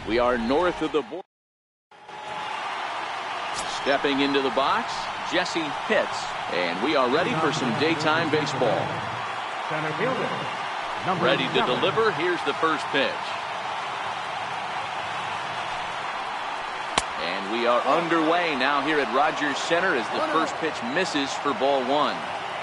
We are north of the border. Stepping into the box, Jesse Pitts. And we are ready for some daytime baseball. Center fielder, Ready to deliver. Here's the first pitch. And we are underway now here at Rogers Center as the first pitch misses for ball one.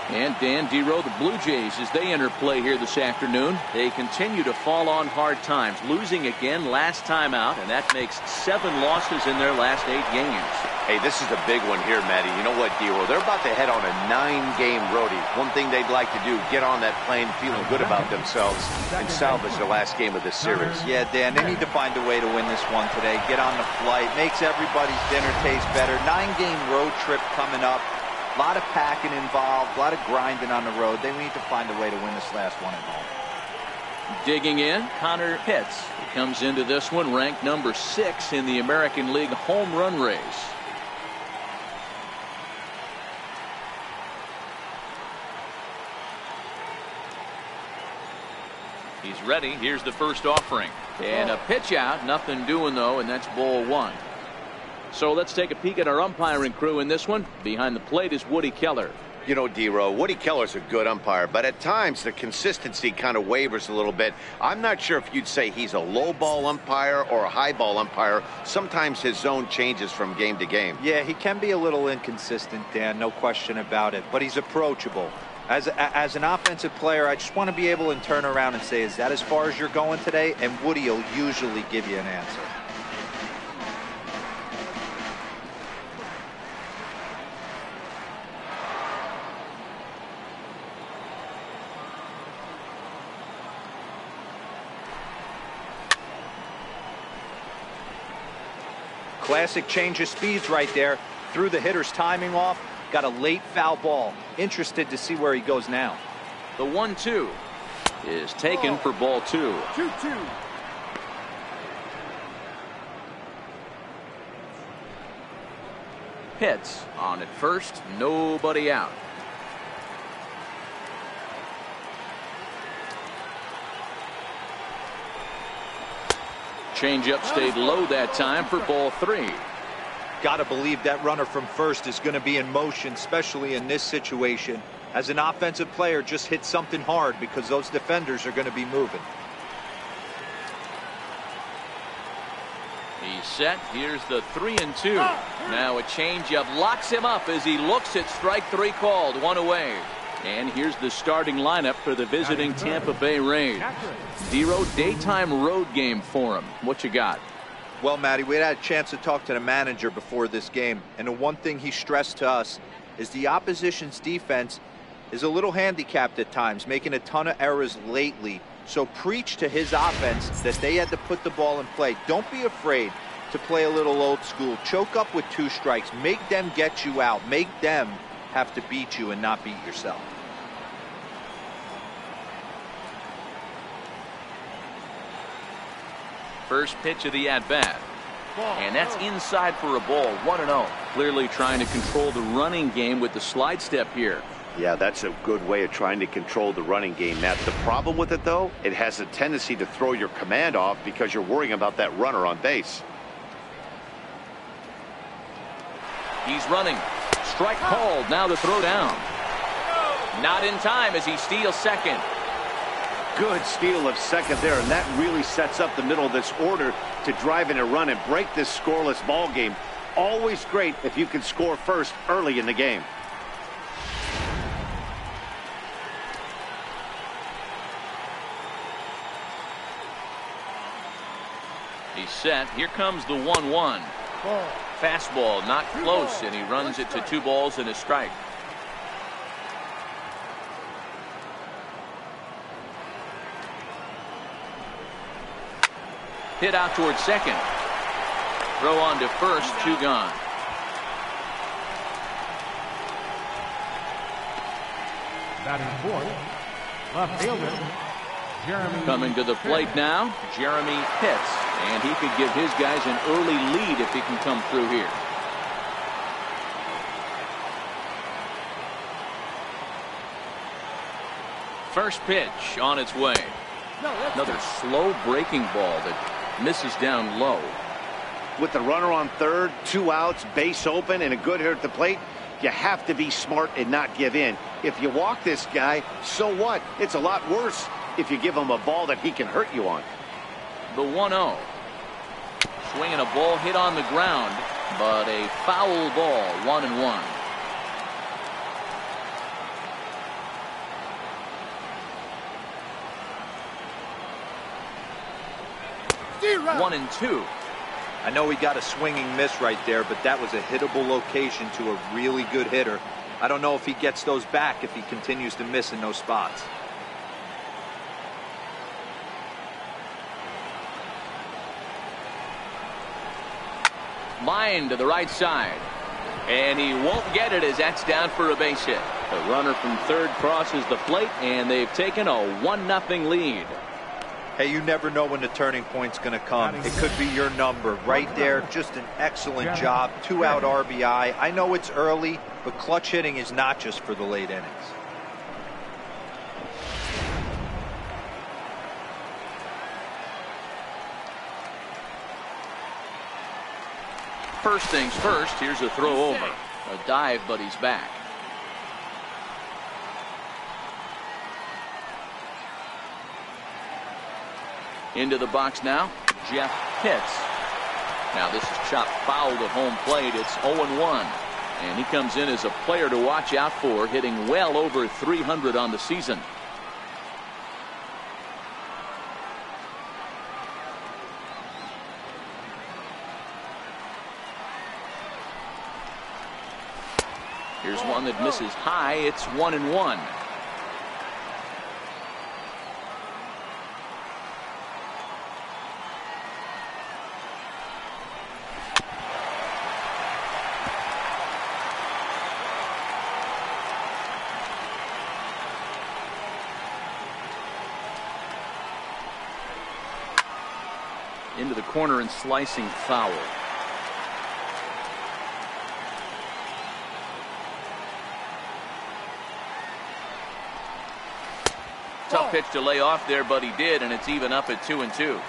And Dan Dero, the Blue Jays, as they enter play here this afternoon, they continue to fall on hard times, losing again last time out, and that makes 7 losses in their last 8 games. Hey, this is a big one here, Matty. You know what, Dero? They're about to head on a 9-game roadie. One thing they'd like to do, get on that plane feeling good about themselves and salvage the last game of this series. Yeah, Dan, they need to find a way to win this one today. Get on the flight. Makes everybody's dinner taste better. 9-game road trip coming up. A lot of packing involved, a lot of grinding on the road. They need to find a way to win this last one at home. Digging in, Connor Pitts. He comes into this one ranked number 6 in the American League home run race. He's ready. Here's the first offering. And a pitch out. Nothing doing, though, and that's ball 1. So let's take a peek at our umpiring crew in this one. Behind the plate is Woody Keller. You know, Dero, Woody Keller's a good umpire, but at times the consistency kind of wavers a little bit. I'm not sure if you'd say he's a low ball umpire or a high ball umpire. Sometimes his zone changes from game to game. Yeah, he can be a little inconsistent, Dan, no question about it, but he's approachable. As an offensive player, I just want to be able to turn around and say, is that as far as you're going today? And Woody will usually give you an answer. Classic change of speeds right there. Threw the hitter's timing off. Got a late foul ball. Interested to see where he goes now. The 1-2 is taken for ball 2. 2-2. Pitts on at first. Nobody out. Changeup stayed low that time for ball 3. Got to believe that runner from first is going to be in motion, especially in this situation. As an offensive player, just hit something hard because those defenders are going to be moving. He's set. Here's the 3-2. Now a changeup locks him up as he looks at strike 3 called. 1 away. And here's the starting lineup for the visiting Tampa Bay Rays. Dero, daytime road game for him. What you got? Well, Matty, we had a chance to talk to the manager before this game, and the one thing he stressed to us is the opposition's defense is a little handicapped at times, making a ton of errors lately. So preach to his offense that they had to put the ball in play. Don't be afraid to play a little old school. Choke up with 2 strikes. Make them get you out. Make them have to beat you and not beat yourself. First pitch of the at-bat. And that's inside for a ball. 1-0. Clearly trying to control the running game with the slide step here. Yeah, that's a good way of trying to control the running game. Now, the problem with it, though, it has a tendency to throw your command off because you're worrying about that runner on base. He's running. Strike called. Now the throw down. Not in time as he steals second. Good steal of second there, and that really sets up the middle of this order to drive in a run and break this scoreless ball game. Always great if you can score first early in the game. He's set. Here comes the 1-1. Fastball not close, and he runs it to 2 balls and a strike. Hit out towards second. Throw on to first. 2 gone. Batting fourth, left fielder, Jeremy. Coming to the plate now, Jeremy Pitts. And he could give his guys an early lead if he can come through here. First pitch on its way. Another slow breaking ball that misses down low. With the runner on third, 2 outs, base open, and a good hitter at the plate, you have to be smart and not give in. If you walk this guy, so what? It's a lot worse if you give him a ball that he can hurt you on. The 1-0. Swinging a ball hit on the ground, but a foul ball, 1-1. One and two. I know he got a swinging miss right there, but that was a hittable location to a really good hitter. I don't know if he gets those back if he continues to miss in those spots. Line to the right side. And he won't get it as that's down for a base hit. The runner from third crosses the plate, and they've taken a 1-0 lead. Hey, you never know when the turning point's going to come. It could be your number right there. Just an excellent job. 2-out RBI. I know it's early, but clutch hitting is not just for the late innings. First things first, here's a throw over. A dive, but he's back. Into the box now, Jeff Pitts. Now this is chopped foul at home plate. It's 0-1. And he comes in as a player to watch out for, hitting well over 300 on the season. Here's one that misses high. It's 1-1. Into the corner and slicing foul. Tough pitch to lay off there, but he did, and it's even up at 2-2.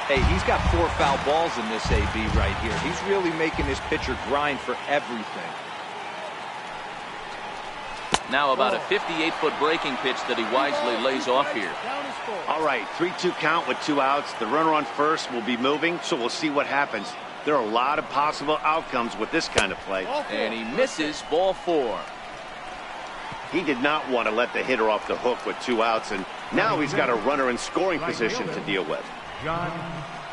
Hey, he's got 4 foul balls in this AB right here. He's really making his pitcher grind for everything. Now about a 58-foot breaking pitch that he wisely lays off here. All right, 3-2 count with 2 outs. The runner on first will be moving, so we'll see what happens. There are a lot of possible outcomes with this kind of play. And he misses, ball 4. He did not want to let the hitter off the hook with 2 outs, and now he's got a runner in scoring position to deal with. John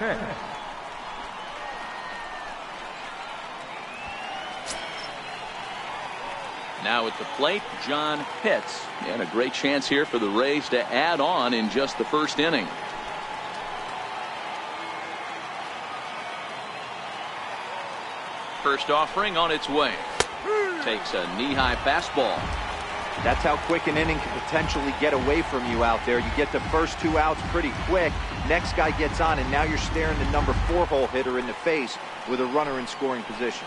Pitts. Now at the plate, John Pitts. And a great chance here for the Rays to add on in just the first inning. First offering on its way. Takes a knee-high fastball. That's how quick an inning can potentially get away from you out there. You get the first 2 outs pretty quick. Next guy gets on, and now you're staring the number 4 hole hitter in the face with a runner in scoring position.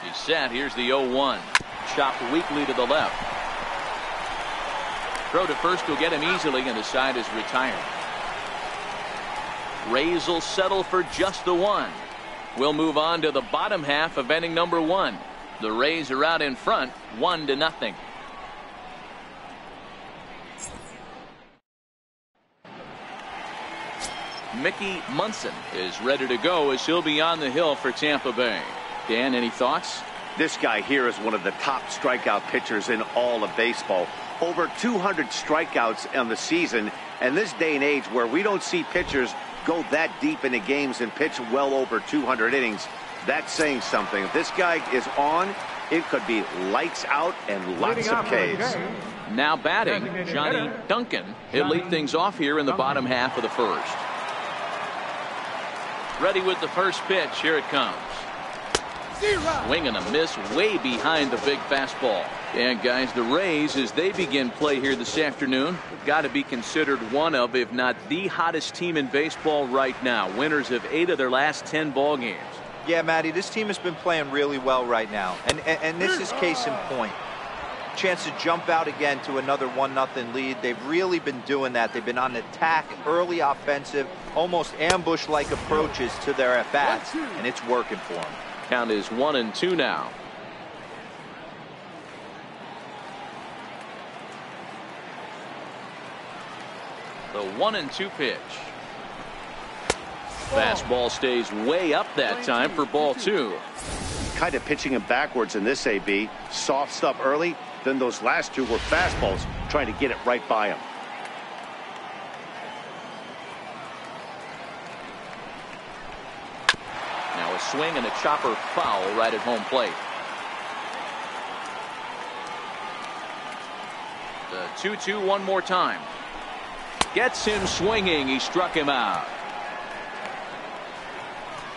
He's set. Here's the 0-1. Chopped weakly to the left. Throw to first will get him easily, and the side is retired. Rays will settle for just the 1. We'll move on to the bottom half of inning number 1. The Rays are out in front, 1-0. Mickey Munson is ready to go as he'll be on the hill for Tampa Bay. Dan, any thoughts? This guy here is one of the top strikeout pitchers in all of baseball. Over 200 strikeouts on the season, and this day and age where we don't see pitchers go that deep into games and pitch well over 200 innings, that's saying something. If this guy is on, it could be lights out and lots of Ks. Now batting, Johnny Duncan. He'll lead things off here in the bottom half of the first. Ready with the first pitch. Here it comes. Swing and a miss way behind the big fastball. And guys, the Rays, as they begin play here this afternoon, have got to be considered one of, if not the hottest team in baseball right now. Winners of 8 of their last 10 ball games. Yeah, Matty, this team has been playing really well right now. And this is case in point. Chance to jump out again to another 1-0 lead. They've really been doing that. They've been on attack, early offensive, almost ambush-like approaches to their at-bats, and it's working for them. Count is 1-2 now. The 1-2 pitch. Fastball stays way up that time for ball 2. Kind of pitching him backwards in this AB. Soft stuff early, then those last two were fastballs, trying to get it right by him. Now a swing and a chopper foul right at home plate. The 2-2 one more time. Gets him swinging. He struck him out.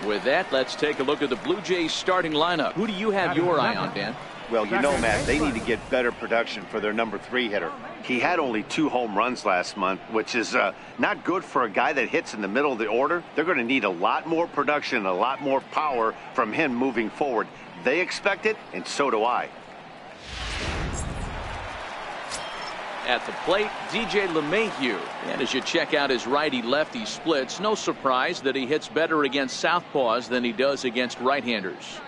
With that, let's take a look at the Blue Jays starting lineup. Who do you have your eye on, Dan? Well, you know, Matt, they need to get better production for their number 3 hitter. He had only 2 home runs last month, which is not good for a guy that hits in the middle of the order. They're going to need a lot more production, a lot more power from him moving forward. They expect it, and so do I. At the plate, DJ LeMahieu. And as you check out his righty-lefty splits, no surprise that he hits better against southpaws than he does against right-handers.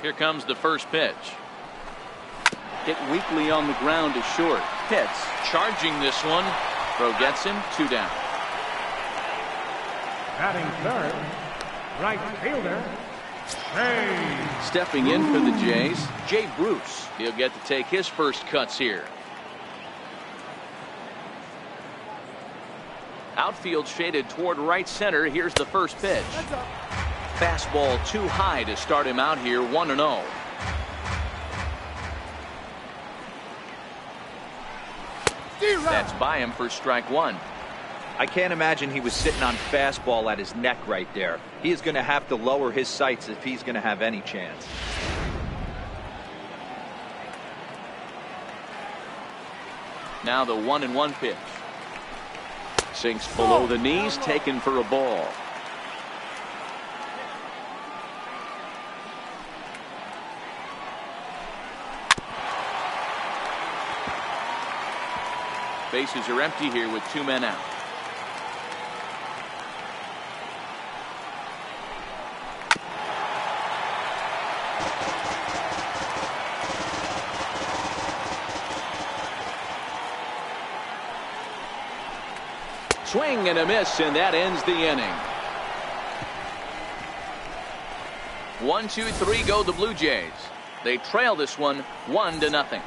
Here comes the first pitch. Hit weakly on the ground to short. Pitts charging this one. Throw gets him. 2 down. Batting third, right fielder, Jay. Stepping in for the Jays, Jay Bruce. He'll get to take his first cuts here. Outfield shaded toward right center. Here's the first pitch. Fastball too high to start him out here. 1-0. That's by him for strike 1. I can't imagine he was sitting on fastball at his neck right there. He is going to have to lower his sights if he's going to have any chance. Now the 1-1 pitch. Sinks below the knees, taken for a ball. Bases are empty here with 2 men out. Swing and a miss, and that ends the inning. 1, 2, 3 go the Blue Jays. They trail this one 1-0.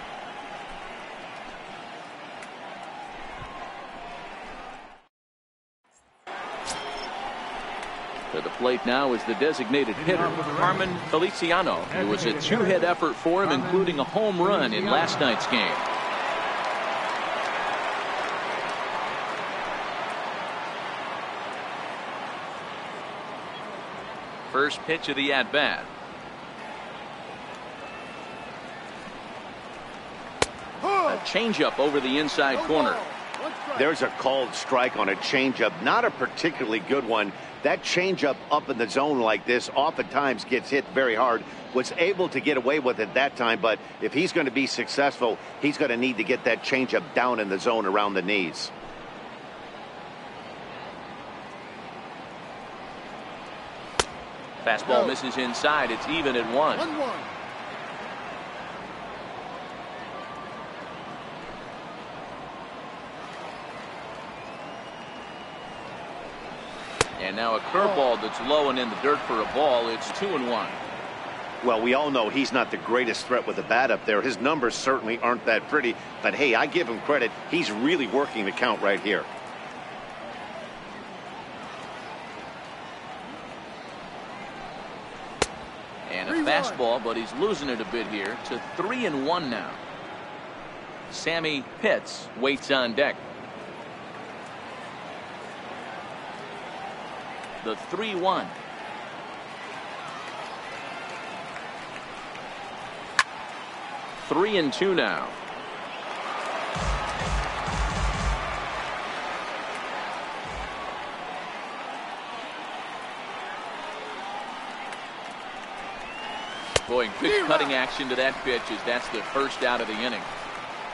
To the plate now is the designated hitter, Carmen Feliciano. It was a 2-hit effort for him, including a home run in last night's game. First pitch of the at-bat. A changeup over the inside corner. There's a called strike on a changeup, not a particularly good one. That changeup up in the zone like this oftentimes gets hit very hard. Was able to get away with it that time, but if he's going to be successful, he's going to need to get that changeup down in the zone around the knees. Fastball misses inside. It's even at 1. 1-1. And now a curveball that's low and in the dirt for a ball. It's 2-1. Well, we all know he's not the greatest threat with the bat up there. His numbers certainly aren't that pretty, but hey, I give him credit. He's really working the count right here. And a fastball, but he's losing it a bit here to 3-1 now. Sammy Pitts waits on deck. The 3-1. Three and 2 now. Boy, good cutting action to that pitch as that's the first out of the inning.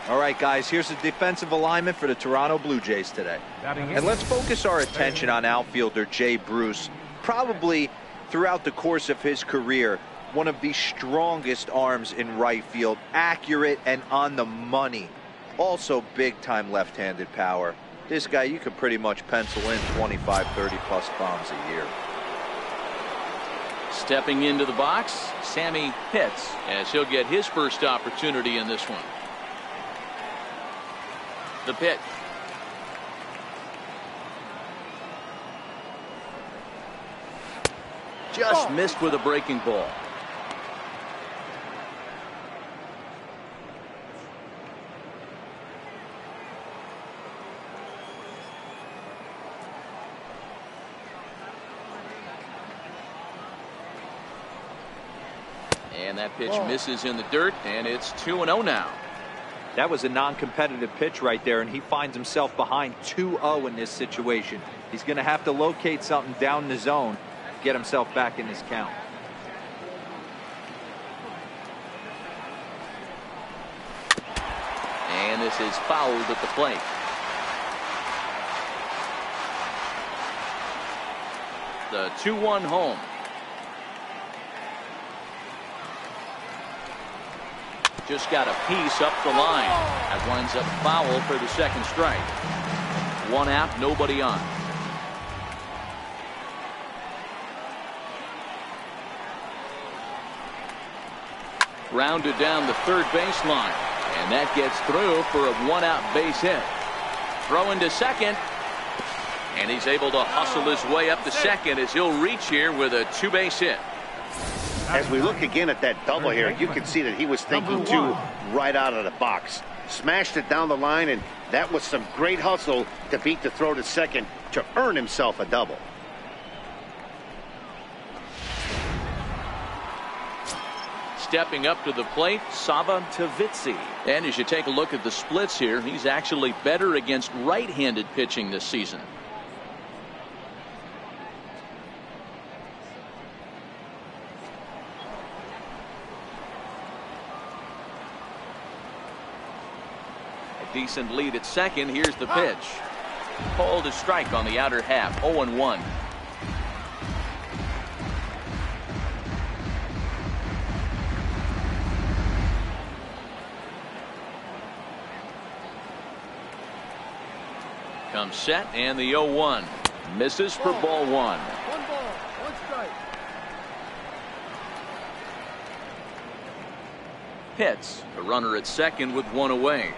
All right, guys, here's the defensive alignment for the Toronto Blue Jays today. And let's focus our attention on outfielder Jay Bruce. Probably throughout the course of his career, one of the strongest arms in right field, accurate and on the money. Also big-time left-handed power. This guy, you could pretty much pencil in 25, 30-plus bombs a year. Stepping into the box, Sammy Pitts, as he'll get his first opportunity in this one. The pitch. Just missed with a breaking ball. And that pitch misses in the dirt, and it's 2-0 now. That was a non-competitive pitch right there, and he finds himself behind 2-0 in this situation. He's going to have to locate something down the zone, get himself back in this count. And this is fouled at the plate. The 2-1 home. Just got a piece up the line. That winds up foul for the second strike. One out, nobody on. Rounded down the third baseline. And that gets through for a one-out base hit. Throw into second. And he's able to hustle his way up to second as he'll reach here with a two-base hit. As we look again at that double here, you can see that he was thinking too right out of the box. Smashed it down the line, and that was some great hustle to beat the throw to second to earn himself a double. Stepping up to the plate, Sava Tavitsi. And as you take a look at the splits here, he's actually better against right-handed pitching this season. Decent lead at second. Here's the pitch. Called a strike on the outer half. 0-1. Comes set, and the 0-1 misses for ball one. 1 ball, 1 strike. Pitts, the runner at second with one away.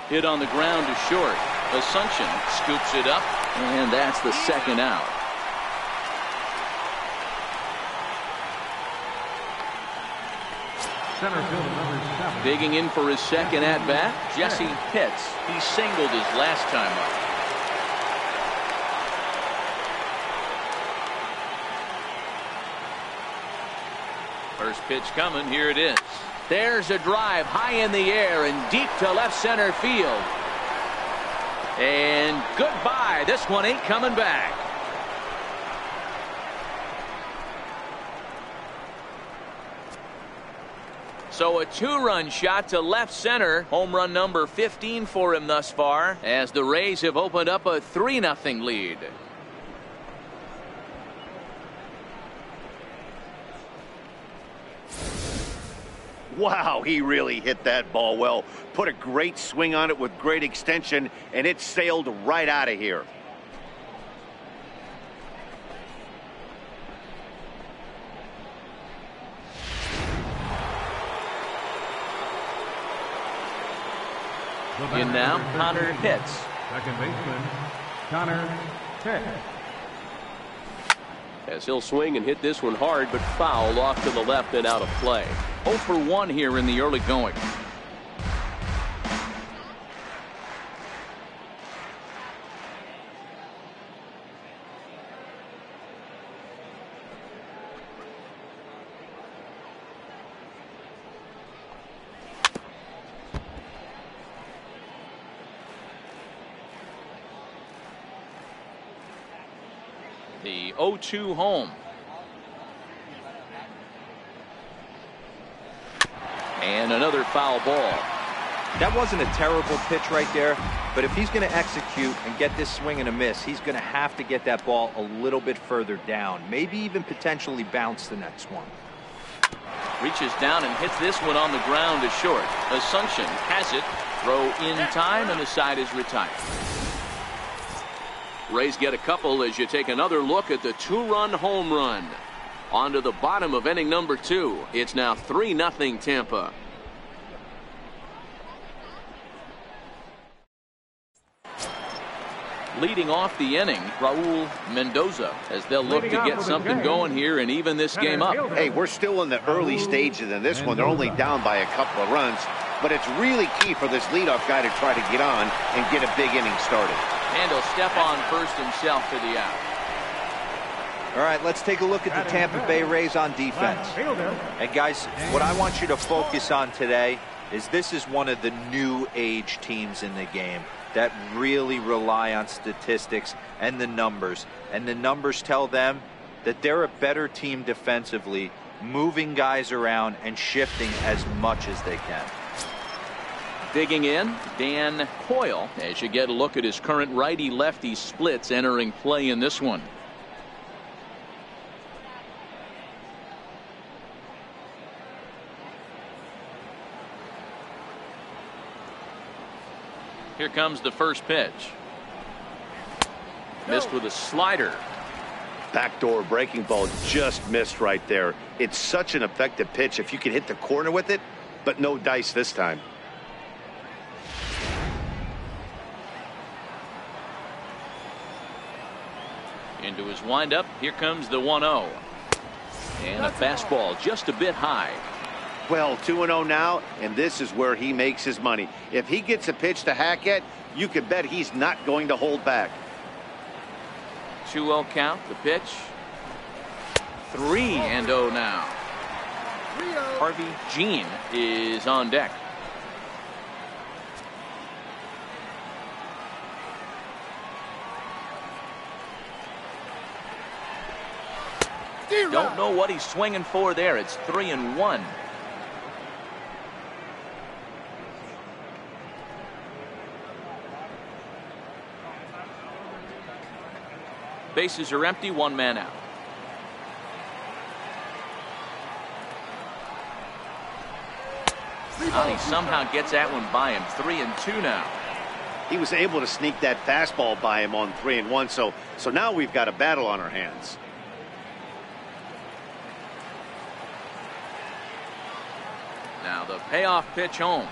Hit on the ground to short. Asuncion scoops it up, and that's the second out. Center fielder number 7. Digging in for his second at bat, Jesse Pitts. He singled his last time up. First pitch coming. Here it is. There's a drive high in the air and deep to left center field. And goodbye. This one ain't coming back. So a two-run shot to left center. Home run number 15 for him thus far, as the Rays have opened up a 3-0 lead. Wow, he really hit that ball well. Put a great swing on it with great extension, and it sailed right out of here. In now, Connor Pitts. Second baseman, Connor Pitts. As he'll swing and hit this one hard, but foul off to the left and out of play. 0 for 1 here in the early going. The 0-2 home. And another foul ball. That wasn't a terrible pitch right there, but if he's going to execute and get this swing and a miss, he's going to have to get that ball a little bit further down, maybe even potentially bounce the next one. Reaches down and hits this one on the ground to short. Asuncion has it. Throw in time, and the side is retired. Rays get a couple as you take another look at the 2-run home run. On to the bottom of inning number 2. It's now 3-0 Tampa. Leading off the inning, Raul Mendoza, as they'll look to get something going here and even this game up. Hey, we're still in the early stages in this one. They're only down by a couple of runs, but it's really key for this leadoff guy to try to get on and get a big inning started. And he'll step on first himself for the out. All right, let's take a look at the Tampa Bay Rays on defense. And guys, what I want you to focus on today is this is one of the new age teams in the game that really rely on statistics and the numbers. And the numbers tell them that they're a better team defensively, moving guys around and shifting as much as they can. Digging in, Dan Coyle, as you get a look at his current righty-lefty splits entering play in this one. Here comes the first pitch. Missed with a slider. Backdoor breaking ball just missed right there. It's such an effective pitch if you can hit the corner with it, but no dice this time. Into his windup. Here comes the 1-0. And a fastball just a bit high. Well, 2-0 now, and this is where he makes his money. If he gets a pitch to hack at, you can bet he's not going to hold back. 2-0 count, the pitch. 3-0 now. Harvey Jean is on deck. Don't know what he's swinging for there. It's 3-1. Bases are empty, 1 man out. He somehow gets that one by him. 3-2 now. He was able to sneak that fastball by him on 3-1, so now we've got a battle on our hands. Now the payoff pitch home.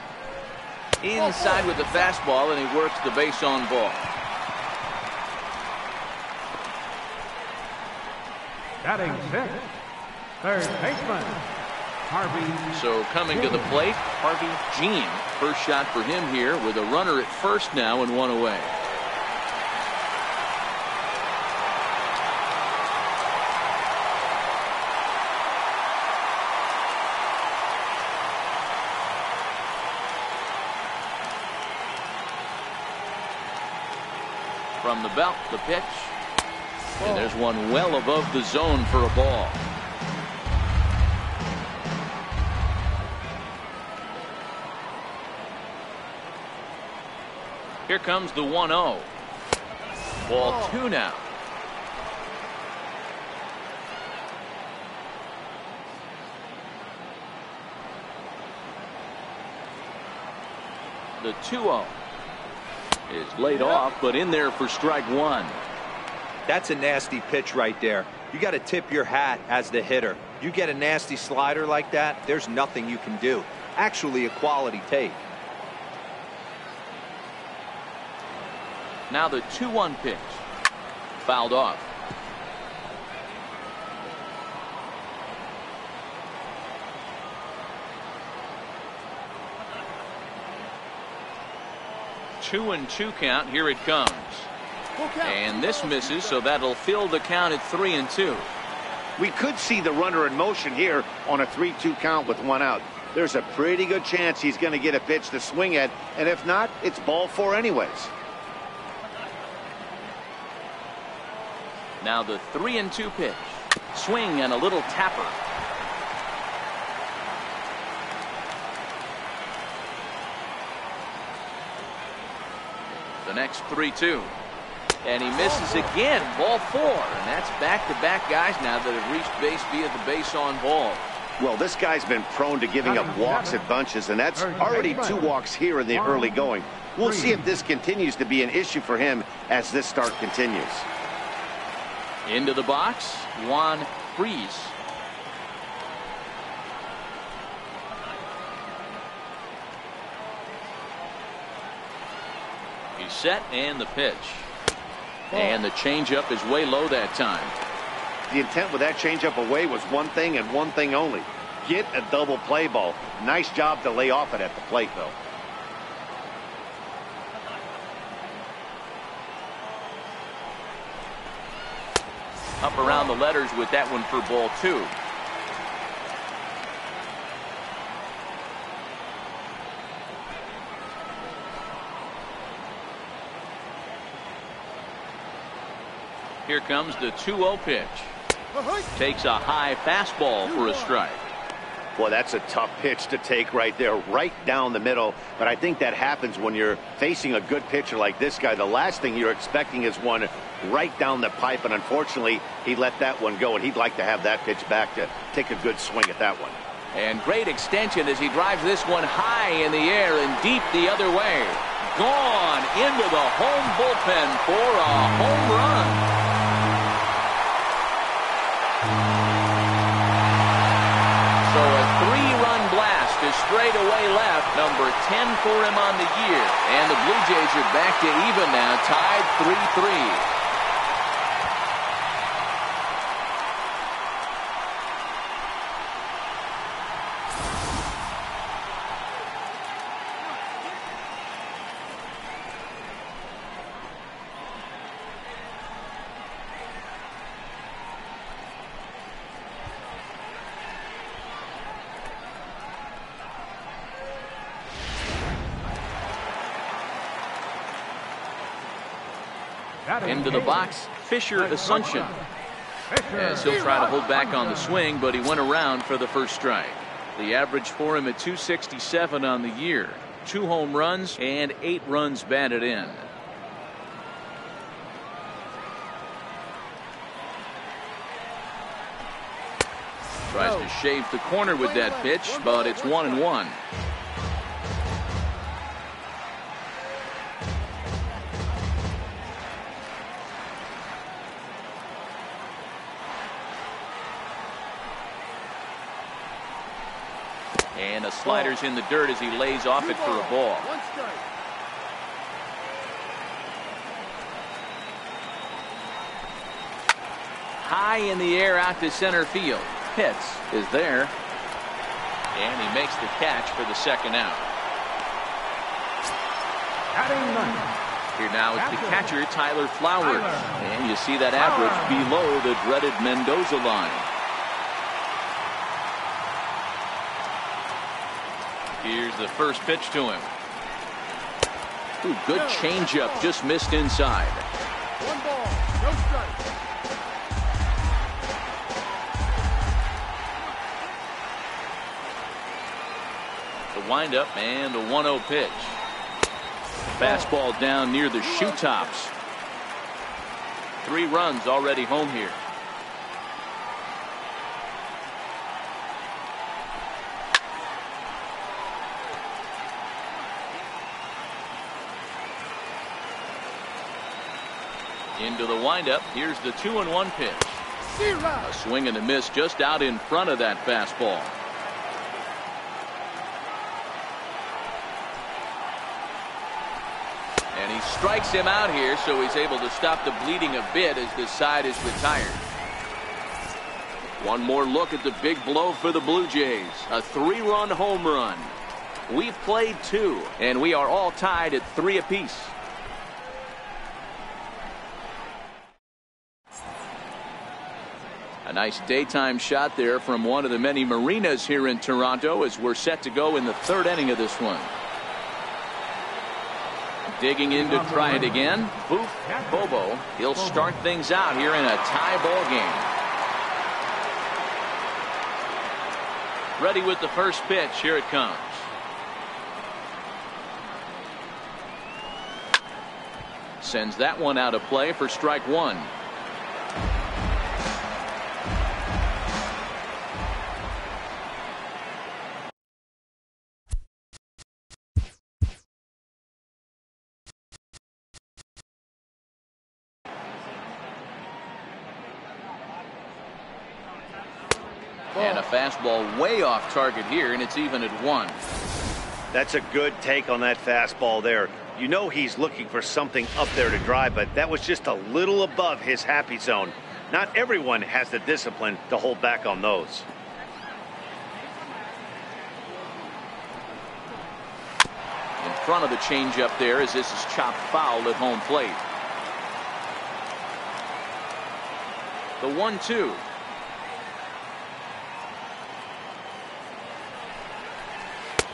Inside with the fastball, and he works the base on ball. Batting 6th, third baseman, Harvey. So coming to the plate, Harvey Jean. First shot for him here with a runner at first now and 1 away. From the belt, the pitch. And there's one well above the zone for a ball. Here comes the 1-0. Ball 2 now. The 2-0 is laid off, but in there for strike 1. That's a nasty pitch right there. You got to tip your hat as the hitter. You get a nasty slider like that, there's nothing you can do. Actually a quality take. Now the 2-1 pitch. Fouled off. Two and 2 count. Here it comes. And this misses, so that'll fill the count at 3-2. We could see the runner in motion here on a 3-2 count with 1 out. There's a pretty good chance he's going to get a pitch to swing at, and if not, it's ball 4 anyways. Now the 3-2 pitch. Swing and a little tapper. The next 3-2. And he misses again. Ball 4. And that's back-to-back guys now that have reached base via the base on ball. Well, this guy's been prone to giving up walks at bunches, and that's already 2 walks here in the early going. We'll see if this continues to be an issue for him as this start continues. Into the box, Juan Freese. He's set, and the pitch. And the changeup is way low that time. The intent with that changeup away was one thing and one thing only. Get a double play ball. Nice job to lay off it at the plate, though. Up around the letters with that one for ball 2. Here comes the 2-0 pitch. Takes a high fastball for a strike. Well, that's a tough pitch to take right there, right down the middle. But I think that happens when you're facing a good pitcher like this guy. The last thing you're expecting is one right down the pipe, and unfortunately, he let that one go, and he'd like to have that pitch back to take a good swing at that one. And great extension as he drives this one high in the air and deep the other way. Gone into the home bullpen for a home run. So a 3-run blast to straightaway left, number 10 for him on the year. And the Blue Jays are back to even now, tied 3-3. Into the box, Fisher Asuncion. As he'll try to hold back on the swing, but he went around for the first strike. The average for him at 267 on the year. 2 home runs and 8 runs batted in. Tries to shave the corner with that pitch, but it's 1-1. And the slider's in the dirt as he lays off it for a ball. High in the air out to center field. Pitts is there. And he makes the catch for the second out. Here now is the catcher, Tyler Flowers. And you see that average below the dreaded Mendoza line. Here's the first pitch to him. Ooh, good changeup, just missed inside. 1 ball, no strike. The windup and the 1-0 pitch. Fastball down near the shoe tops. 3 runs already home here. Into the windup. Here's the 2-1 pitch. A swing and a miss just out in front of that fastball. And he strikes him out here, so he's able to stop the bleeding a bit as this side is retired. One more look at the big blow for the Blue Jays. A 3-run home run. We've played 2, and we are all tied at 3 apiece. A nice daytime shot there from one of the many marinas here in Toronto as we're set to go in the 3rd inning of this one. Digging in to try it again. Boof Bobo. He'll start things out here in a tie ball game. Ready with the first pitch. Here it comes. Sends that one out of play for strike one. And a fastball way off target here, and it's even at 1. That's a good take on that fastball there. You know he's looking for something up there to drive, but that was just a little above his happy zone. Not everyone has the discipline to hold back on those. In front of the changeup there as this is chopped foul at home plate. The 1-2.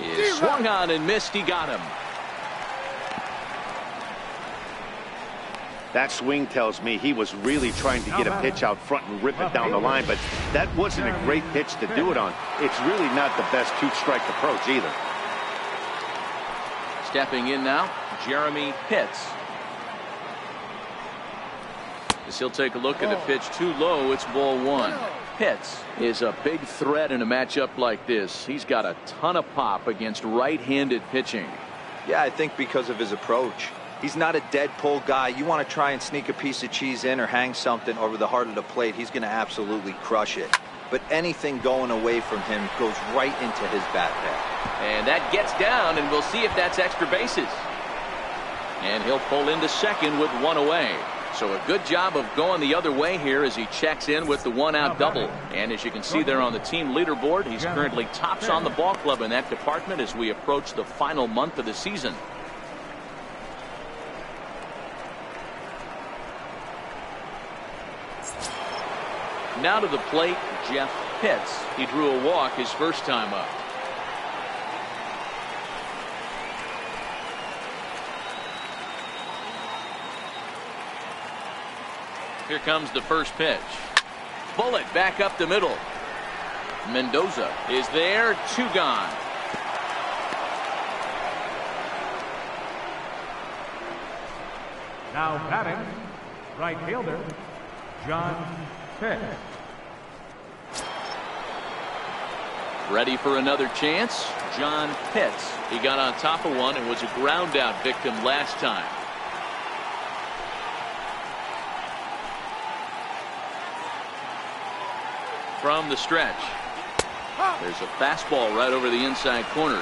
Is swung on and missed. He got him. That swing tells me he was really trying to get a pitch out front and rip it down the line, but that wasn't a great pitch to do it on. It's really not the best two-strike approach either. Stepping in now, Jeremy Pitts. As he'll take a look at the pitch too low, it's ball 1. Pitts is a big threat in a matchup like this. He's got a ton of pop against right-handed pitching. Yeah, I think because of his approach. He's not a dead pull guy. You want to try and sneak a piece of cheese in or hang something over the heart of the plate, he's going to absolutely crush it. But anything going away from him goes right into his bat pad. And that gets down, and we'll see if that's extra bases. And he'll pull into second with 1 away. So a good job of going the other way here as he checks in with the 1-out double. And as you can see there on the team leaderboard, he's currently tops on the ball club in that department as we approach the final month of the season. Now to the plate, Jeff Pitts. He drew a walk his first time up. Here comes the first pitch. Bullet back up the middle. Mendoza is there. 2 gone. Now batting, right fielder, John Pitts. Ready for another chance. John Pitts. He got on top of one and was a ground out victim last time. From the stretch. There's a fastball right over the inside corner.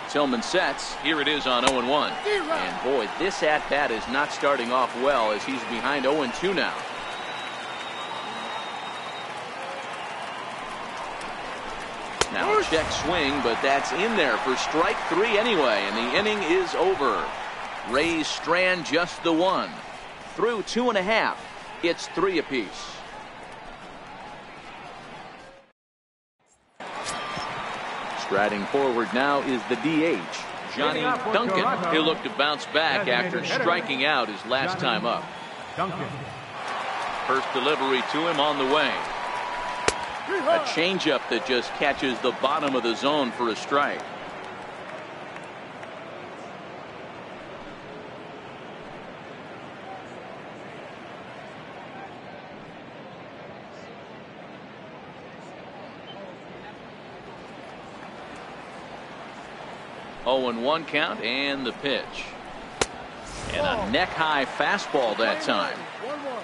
Tillman sets. Here it is on 0-1. And boy, this at-bat is not starting off well as he's behind 0-2 now. Now a check swing, but that's in there for strike 3 anyway, and the inning is over. Rays strand just the 1. Through 2.5. It's 3 apiece. Striding forward now is the DH, Johnny Duncan. He'll look to bounce back after striking out his last time up. First delivery to him on the way. A changeup that just catches the bottom of the zone for a strike. Oh, and 1 count and the pitch. And a neck high fastball that time. 1-1.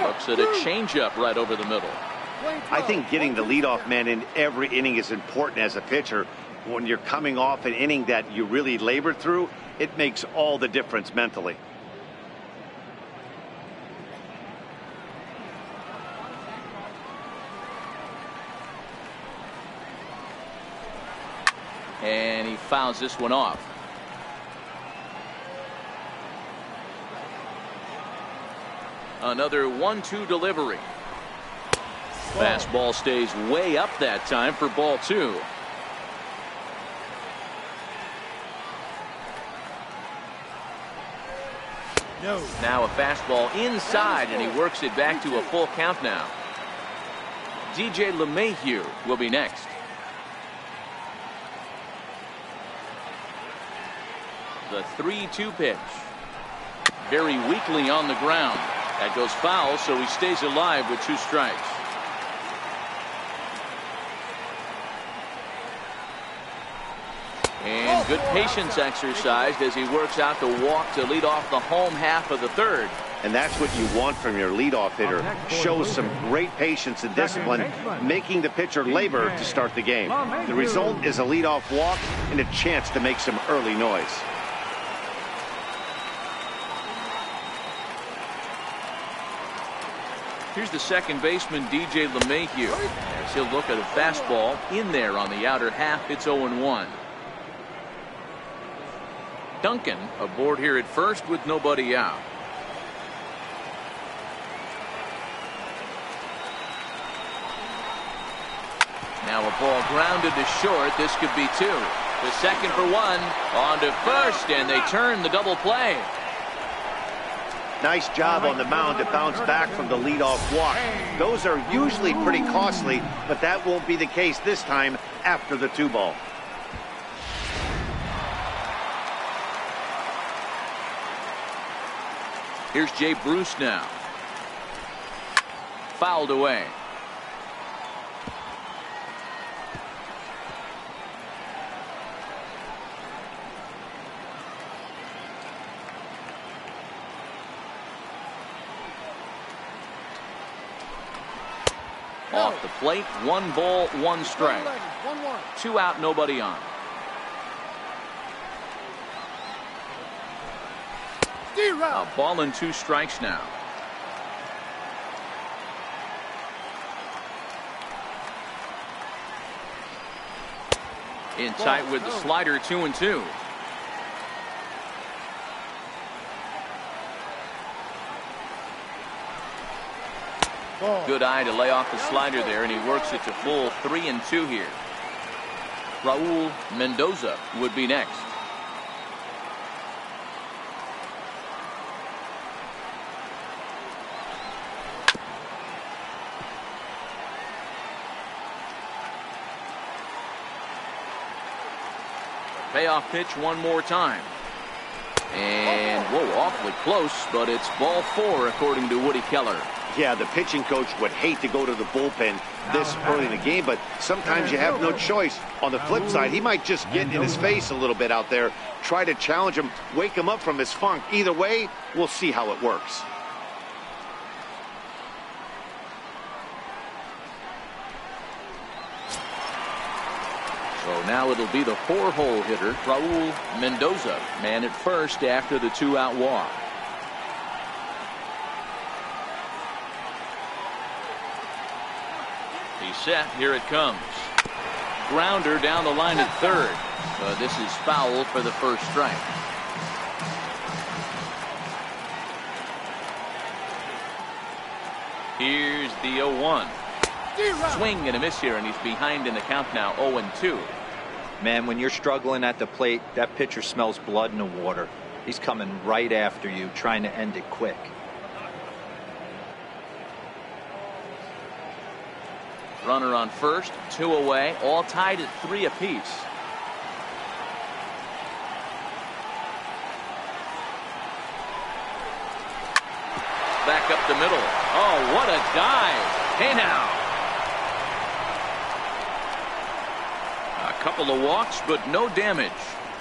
Looks at a changeup right over the middle. I think getting the leadoff man in every inning is important as a pitcher. When you're coming off an inning that you really labored through, it makes all the difference mentally. and he fouls this one off. Another 1-2 delivery. Fastball stays way up that time for ball 2. No. Now a fastball inside, and he works it back to a full count now. DJ LeMahieu will be next. The 3-2 pitch. Very weakly on the ground. That goes foul, so he stays alive with 2 strikes. And good patience exercised as he works out the walk to lead off the home half of the 3rd. And that's what you want from your leadoff hitter. Shows some great patience and discipline, making the pitcher labor to start the game. The result is a leadoff walk and a chance to make some early noise. Here's the second baseman, DJ LeMahieu, as he'll look at a fastball in there on the outer half. It's 0-1. Duncan aboard here at first with nobody out. Now a ball grounded to short. This could be 2. The second for 1. On to first, and they turn the double play. Nice job on the mound to bounce back from the leadoff walk. Those are usually pretty costly, but that won't be the case this time after the 2-ball. Here's Jay Bruce now. Fouled away. Off the plate, 1 ball, 1 strike. 2 out, nobody on. A ball and 2 strikes now. In tight with the slider, 2-2. Good eye to lay off the slider there, and he works it to full 3-2 here. Raul Mendoza would be next. Payoff pitch one more time. And, whoa, awfully close, but it's ball 4 according to Woody Keller. Yeah, the pitching coach would hate to go to the bullpen this early in the game, but sometimes you have no choice. On the flip side, he might just get in his face a little bit out there, try to challenge him, wake him up from his funk. Either way, we'll see how it works. So now it'll be the 4-hole hitter, Raul Mendoza, man at first after the 2-out walk. He's set. Here it comes. Grounder down the line at third. But this is foul for the first strike. Here's the 0-1. Swing and a miss here, and he's behind in the count now, 0-2. Man, when you're struggling at the plate, that pitcher smells blood in the water. He's coming right after you, trying to end it quick. Runner on first, 2 away, all tied at 3 apiece. Back up the middle. Oh, what a dive. Hey now. A couple of walks, but no damage.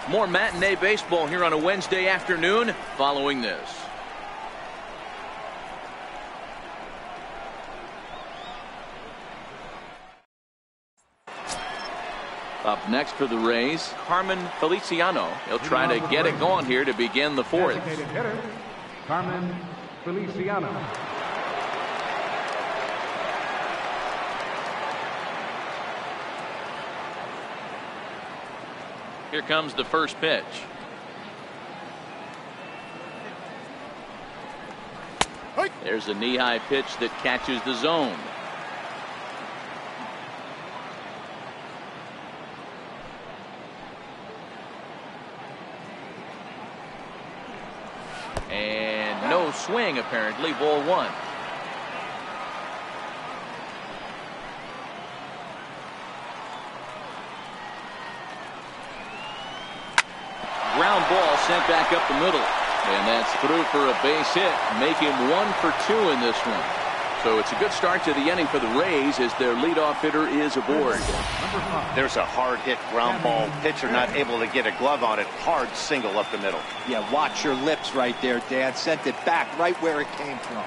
More matinee baseball here on a Wednesday afternoon following this. Up next for the Rays, Carmen Feliciano. He'll try to get it going here to begin the 4th. Designated hitter, Carmen Feliciano. Here comes the first pitch. There's a knee-high pitch that catches the zone. And no swing, apparently. Ball one. Ground ball sent back up the middle. And that's through for a base hit. Make him 1 for 2 in this one. So it's a good start to the inning for the Rays as their leadoff hitter is aboard. There's a hard hit ground ball. Pitcher not able to get a glove on it. Hard single up the middle. Yeah, watch your lips right there, Dan. Sent it back right where it came from.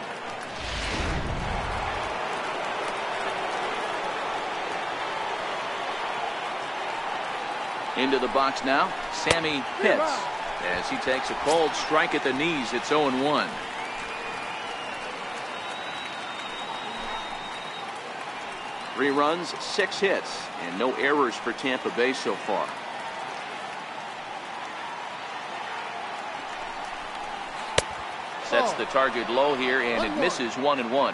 Into the box now, Sammy Pitts. As he takes a cold strike at the knees, it's 0-1. Three runs, 6 hits, and no errors for Tampa Bay so far. Sets the target low here, and it misses 1-1.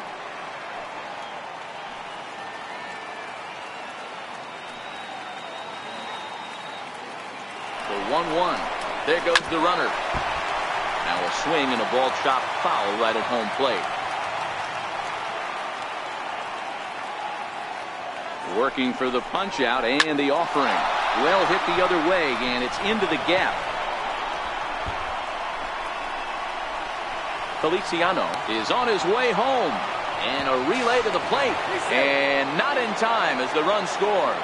So 1-1. There goes the runner. Now a swing and a ball chopped foul right at home plate. Working for the punch out and the offering. Well hit the other way, and it's into the gap. Feliciano is on his way home. And a relay to the plate. And not in time as the run scores.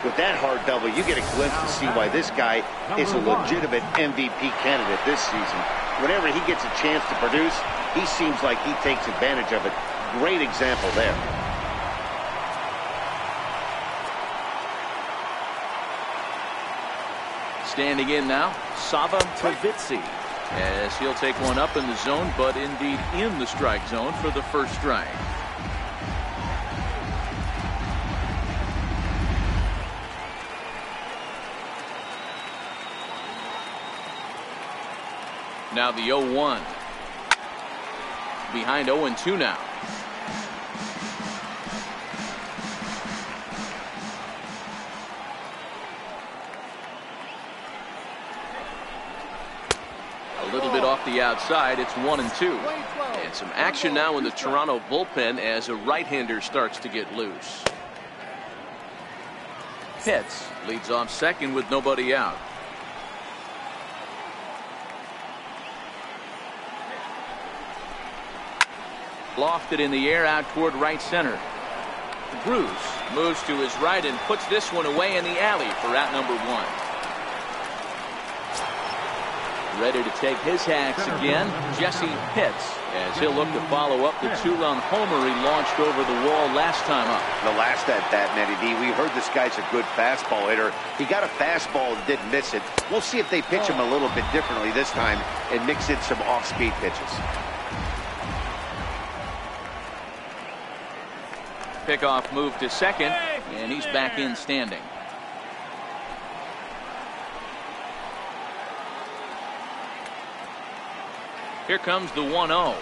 With that hard double, you get a glimpse to see why this guy is a legitimate MVP candidate this season. Whenever he gets a chance to produce, he seems like he takes advantage of it. Great example there. Standing in now, Sava Tavitsi, as he'll take one up in the zone, but indeed in the strike zone for the first strike. Now the 0-1. Behind 0-2 now. A little bit off the outside. It's 1-2. And some action now in the Toronto bullpen as a right-hander starts to get loose. Pitts leads off second with nobody out. Lofted in the air out toward right center. Bruce moves to his right and puts this one away in the alley for out number 1. Ready to take his hacks again, Jesse Pitts, as he'll look to follow up the 2-run homer he launched over the wall last time up. The last at bat, Matty D, we heard this guy's a good fastball hitter. He got a fastball and didn't miss it. We'll see if they pitch him a little bit differently this time and mix in some off-speed pitches. Pickoff move to second, and he's back in standing. Here comes the 1-0.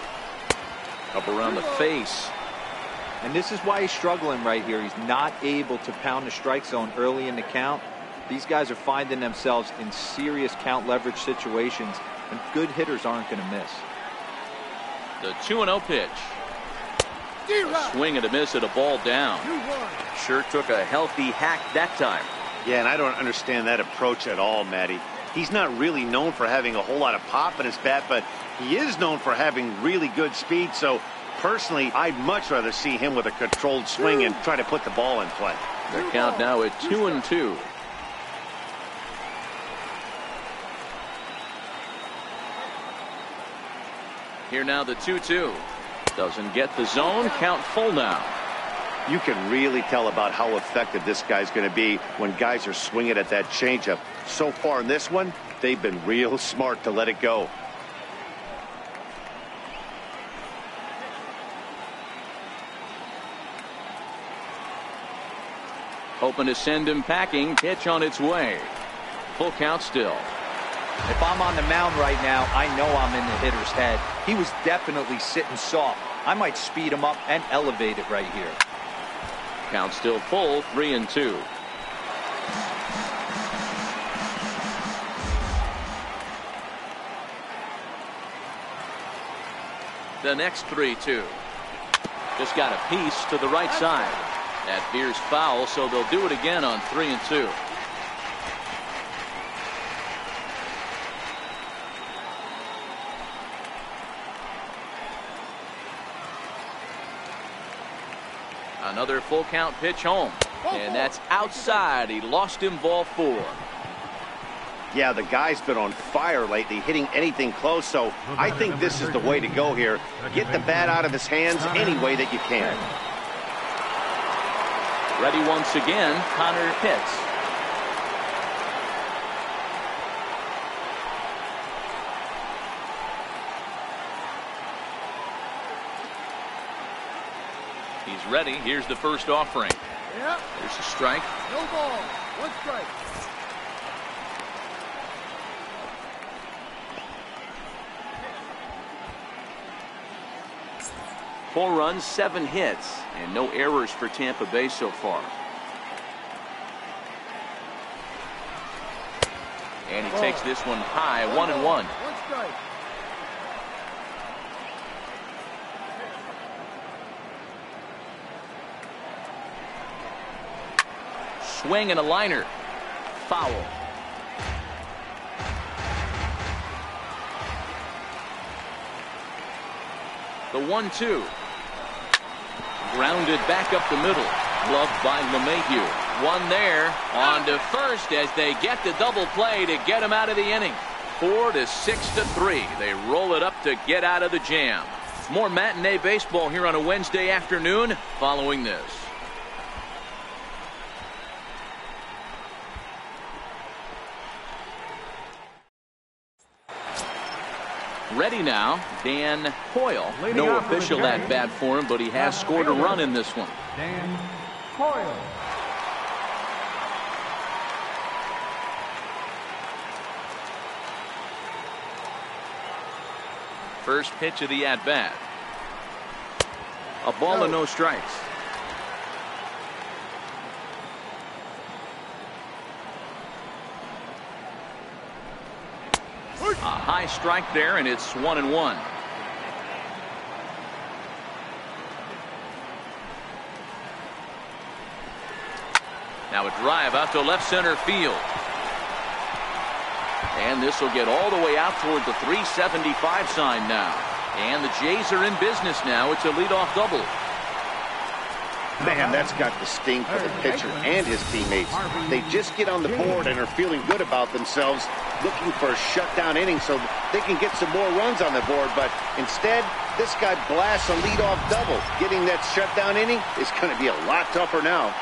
Up around the face. And this is why he's struggling right here. He's not able to pound the strike zone early in the count. These guys are finding themselves in serious count leverage situations, and good hitters aren't going to miss. The 2-0 pitch. A swing and a miss at a ball down. Sure took a healthy hack that time. Yeah, and I don't understand that approach at all, Matty. He's not really known for having a whole lot of pop in his bat, but he is known for having really good speed. So personally, I'd much rather see him with a controlled swing and try to put the ball in play. The count now at 2-2. Here now the 2-2. Doesn't get the zone. Count full now. You can really tell about how effective this guy's going to be when guys are swinging at that changeup. So far in this one, they've been real smart to let it go. Hoping to send him packing. Pitch on its way. Full count still. If I'm on the mound right now, I know I'm in the hitter's head. He was definitely sitting soft. I might speed him up and elevate it right here. Count still full, 3-2. The next 3-2. Just got a piece to the right side. That veers foul, so they'll do it again on 3-2. Another full count pitch home. And that's outside. He lost him, ball 4. Yeah, the guy's been on fire lately, hitting anything close, so I think this is the way to go here. Get the bat out of his hands any way that you can. Ready once again, Connor Pitts. He's ready. Here's the first offering. Yep. There's a strike. No ball. 1 strike. Four runs, 7 hits, and no errors for Tampa Bay so far. And he takes this one high, 1-1. 1 strike. Swing and a liner. Foul. The 1-2. Grounded back up the middle. Gloved by LeMahieu. One there. On to first as they get the double play to get him out of the inning. 4 to 6 to 3. They roll it up to get out of the jam. More matinee baseball here on a Wednesday afternoon following this. Ready now, Dan Hoyle. No official at bat for him, but he has scored a run in this one. Dan Hoyle. First pitch of the at-bat. A ball and no strikes. A high strike there, and it's 1-1. Now a drive out to left center field. And this will get all the way out toward the 375 sign now. And the Jays are in business now. It's a leadoff double. Man, that's got the sting for the pitcher and his teammates. They just get on the board and are feeling good about themselves, looking for a shutdown inning so they can get some more runs on the board. But instead, this guy blasts a leadoff double. Getting that shutdown inning is going to be a lot tougher now.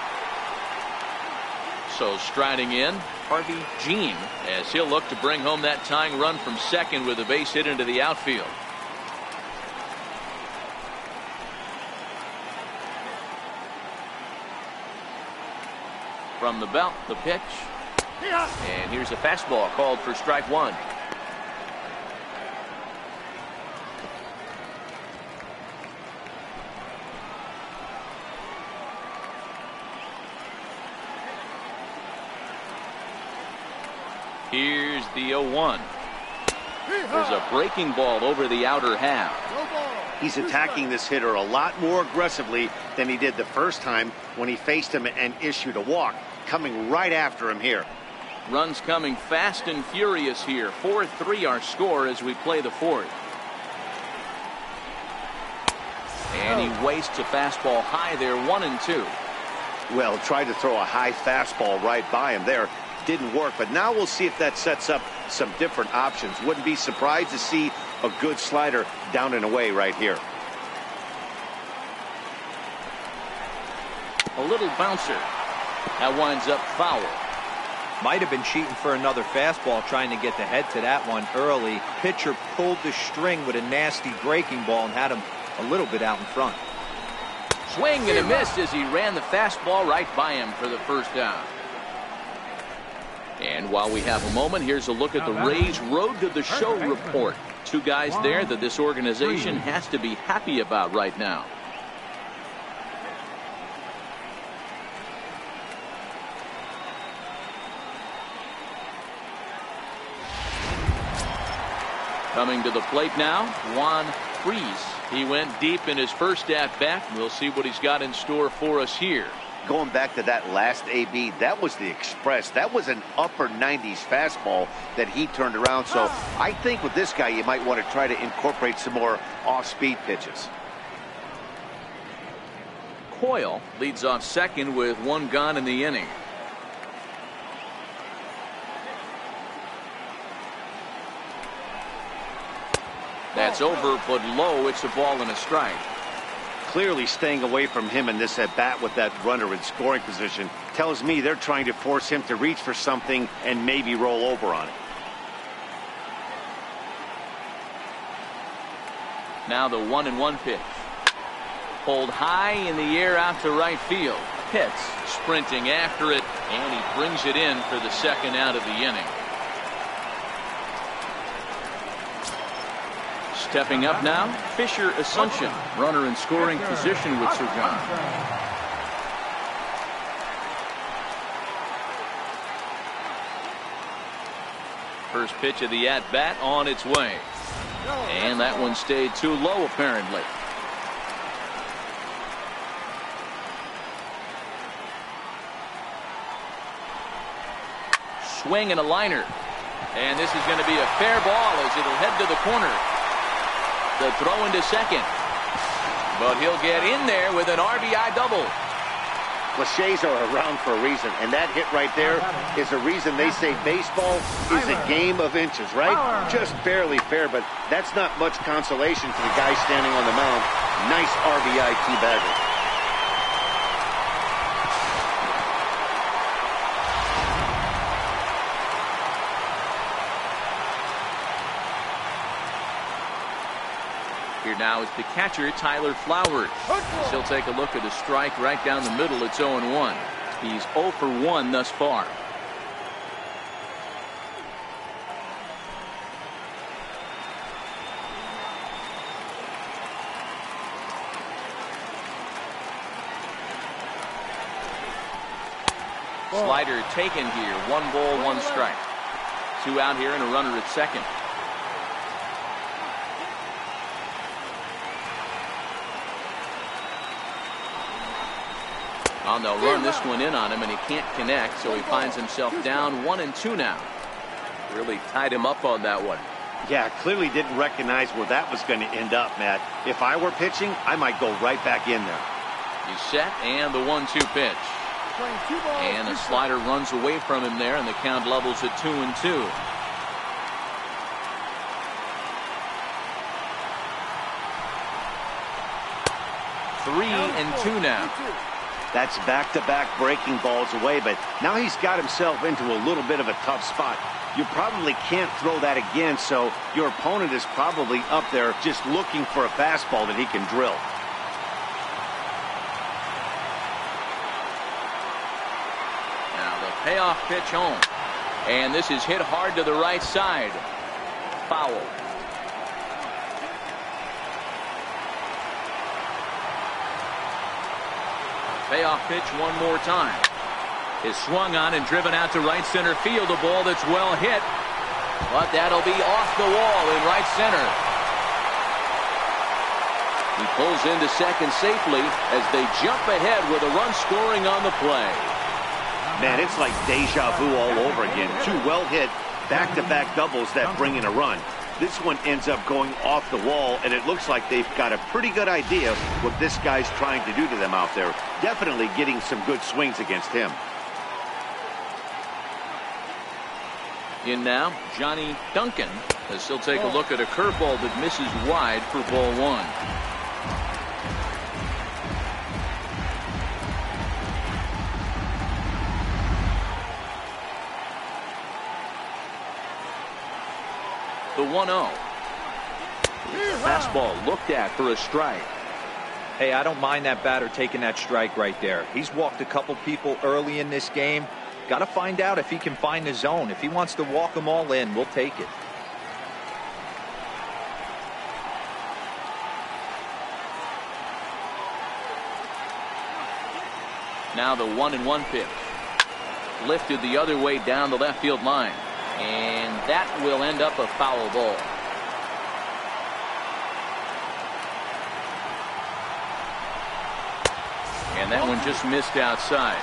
So striding in, Harvey Jean, as he'll look to bring home that tying run from second with a base hit into the outfield. From the belt, the pitch. And here's a fastball called for strike 1. Here's the 0-1. There's a breaking ball over the outer half. He's attacking this hitter a lot more aggressively than he did the first time when he faced him and issued a walk. Coming right after him here. Runs coming fast and furious here. 4-3 our score as we play the 4th. And he wastes a fastball high there, 1-2. Well, tried to throw a high fastball right by him there. Didn't work, but now we'll see if that sets up some different options. Wouldn't be surprised to see a good slider down and away right here. A little bouncer. That winds up foul. Might have been cheating for another fastball, trying to get the head to that one early. Pitcher pulled the string with a nasty breaking ball and had him a little bit out in front. Swing and a miss as he ran the fastball right by him for the first down. And while we have a moment, here's a look at the Rays' Road to the Show report. Two guys there that this organization has to be happy about right now. Coming to the plate now, Juan Freese. He went deep in his first at-bat. We'll see what he's got in store for us here. Going back to that last AB, that was the express. That was an upper 90s fastball that he turned around. So I think with this guy, you might want to try to incorporate some more off-speed pitches. Coyle leads off second with one gone in the inning. That's over, but low. It's a ball and a strike. Clearly staying away from him in this at-bat with that runner in scoring position tells me they're trying to force him to reach for something and maybe roll over on it. Now the 1-1 pitch. Pulled high in the air out to right field. Pitts sprinting after it, and he brings it in for the second out of the inning. Stepping up now, Fisher Asuncion, runner in scoring position with Sir John. First pitch of the at-bat on its way. And that one stayed too low, apparently. Swing and a liner. And this is going to be a fair ball as it'll head to the corner. The throw into second. But he'll get in there with an RBI double. Cliches are around for a reason, and that hit right there is a reason they say baseball is a game of inches, right? Just barely fair, but that's not much consolation to the guy standing on the mound. Nice RBI teabagger. Here now is the catcher, Tyler Flowers. He'll take a look at a strike right down the middle. It's 0-1. He's 0 for 1 thus far. Slider taken here. 1 ball, 1 strike. 2 out here and a runner at second. Oh, they'll run this one in on him, and he can't connect, so he finds himself down 1-2 now. Really tied him up on that one. Yeah, clearly didn't recognize where that was going to end up, Matt. If I were pitching, I might go right back in there. He's set, and the 1-2 pitch. And the slider runs away from him there, and the count levels at 2-2. Three and 2 now. That's back-to-back breaking balls away, but now he's got himself into a little bit of a tough spot. You probably can't throw that again, so your opponent is probably up there just looking for a fastball that he can drill. Now the payoff pitch home. And this is hit hard to the right side. Foul. Payoff pitch one more time. Is swung on and driven out to right center field. A ball that's well hit. But that'll be off the wall in right center. He pulls into second safely as they jump ahead with a run scoring on the play. Man, it's like deja vu all over again. 2 well hit back-to-back doubles that bring in a run. This one ends up going off the wall, and it looks like they've got a pretty good idea what this guy's trying to do to them out there. Definitely getting some good swings against him. In now, Johnny Duncan, as he'll take a look at a curveball that misses wide for ball 1. The 1-0. Fastball looked at for a strike. Hey, I don't mind that batter taking that strike right there. He's walked a couple people early in this game. Got to find out if he can find the zone. If he wants to walk them all in, we'll take it. Now the 1-1 pitch. Lifted the other way down the left field line. And that will end up a foul ball. And that one just missed outside.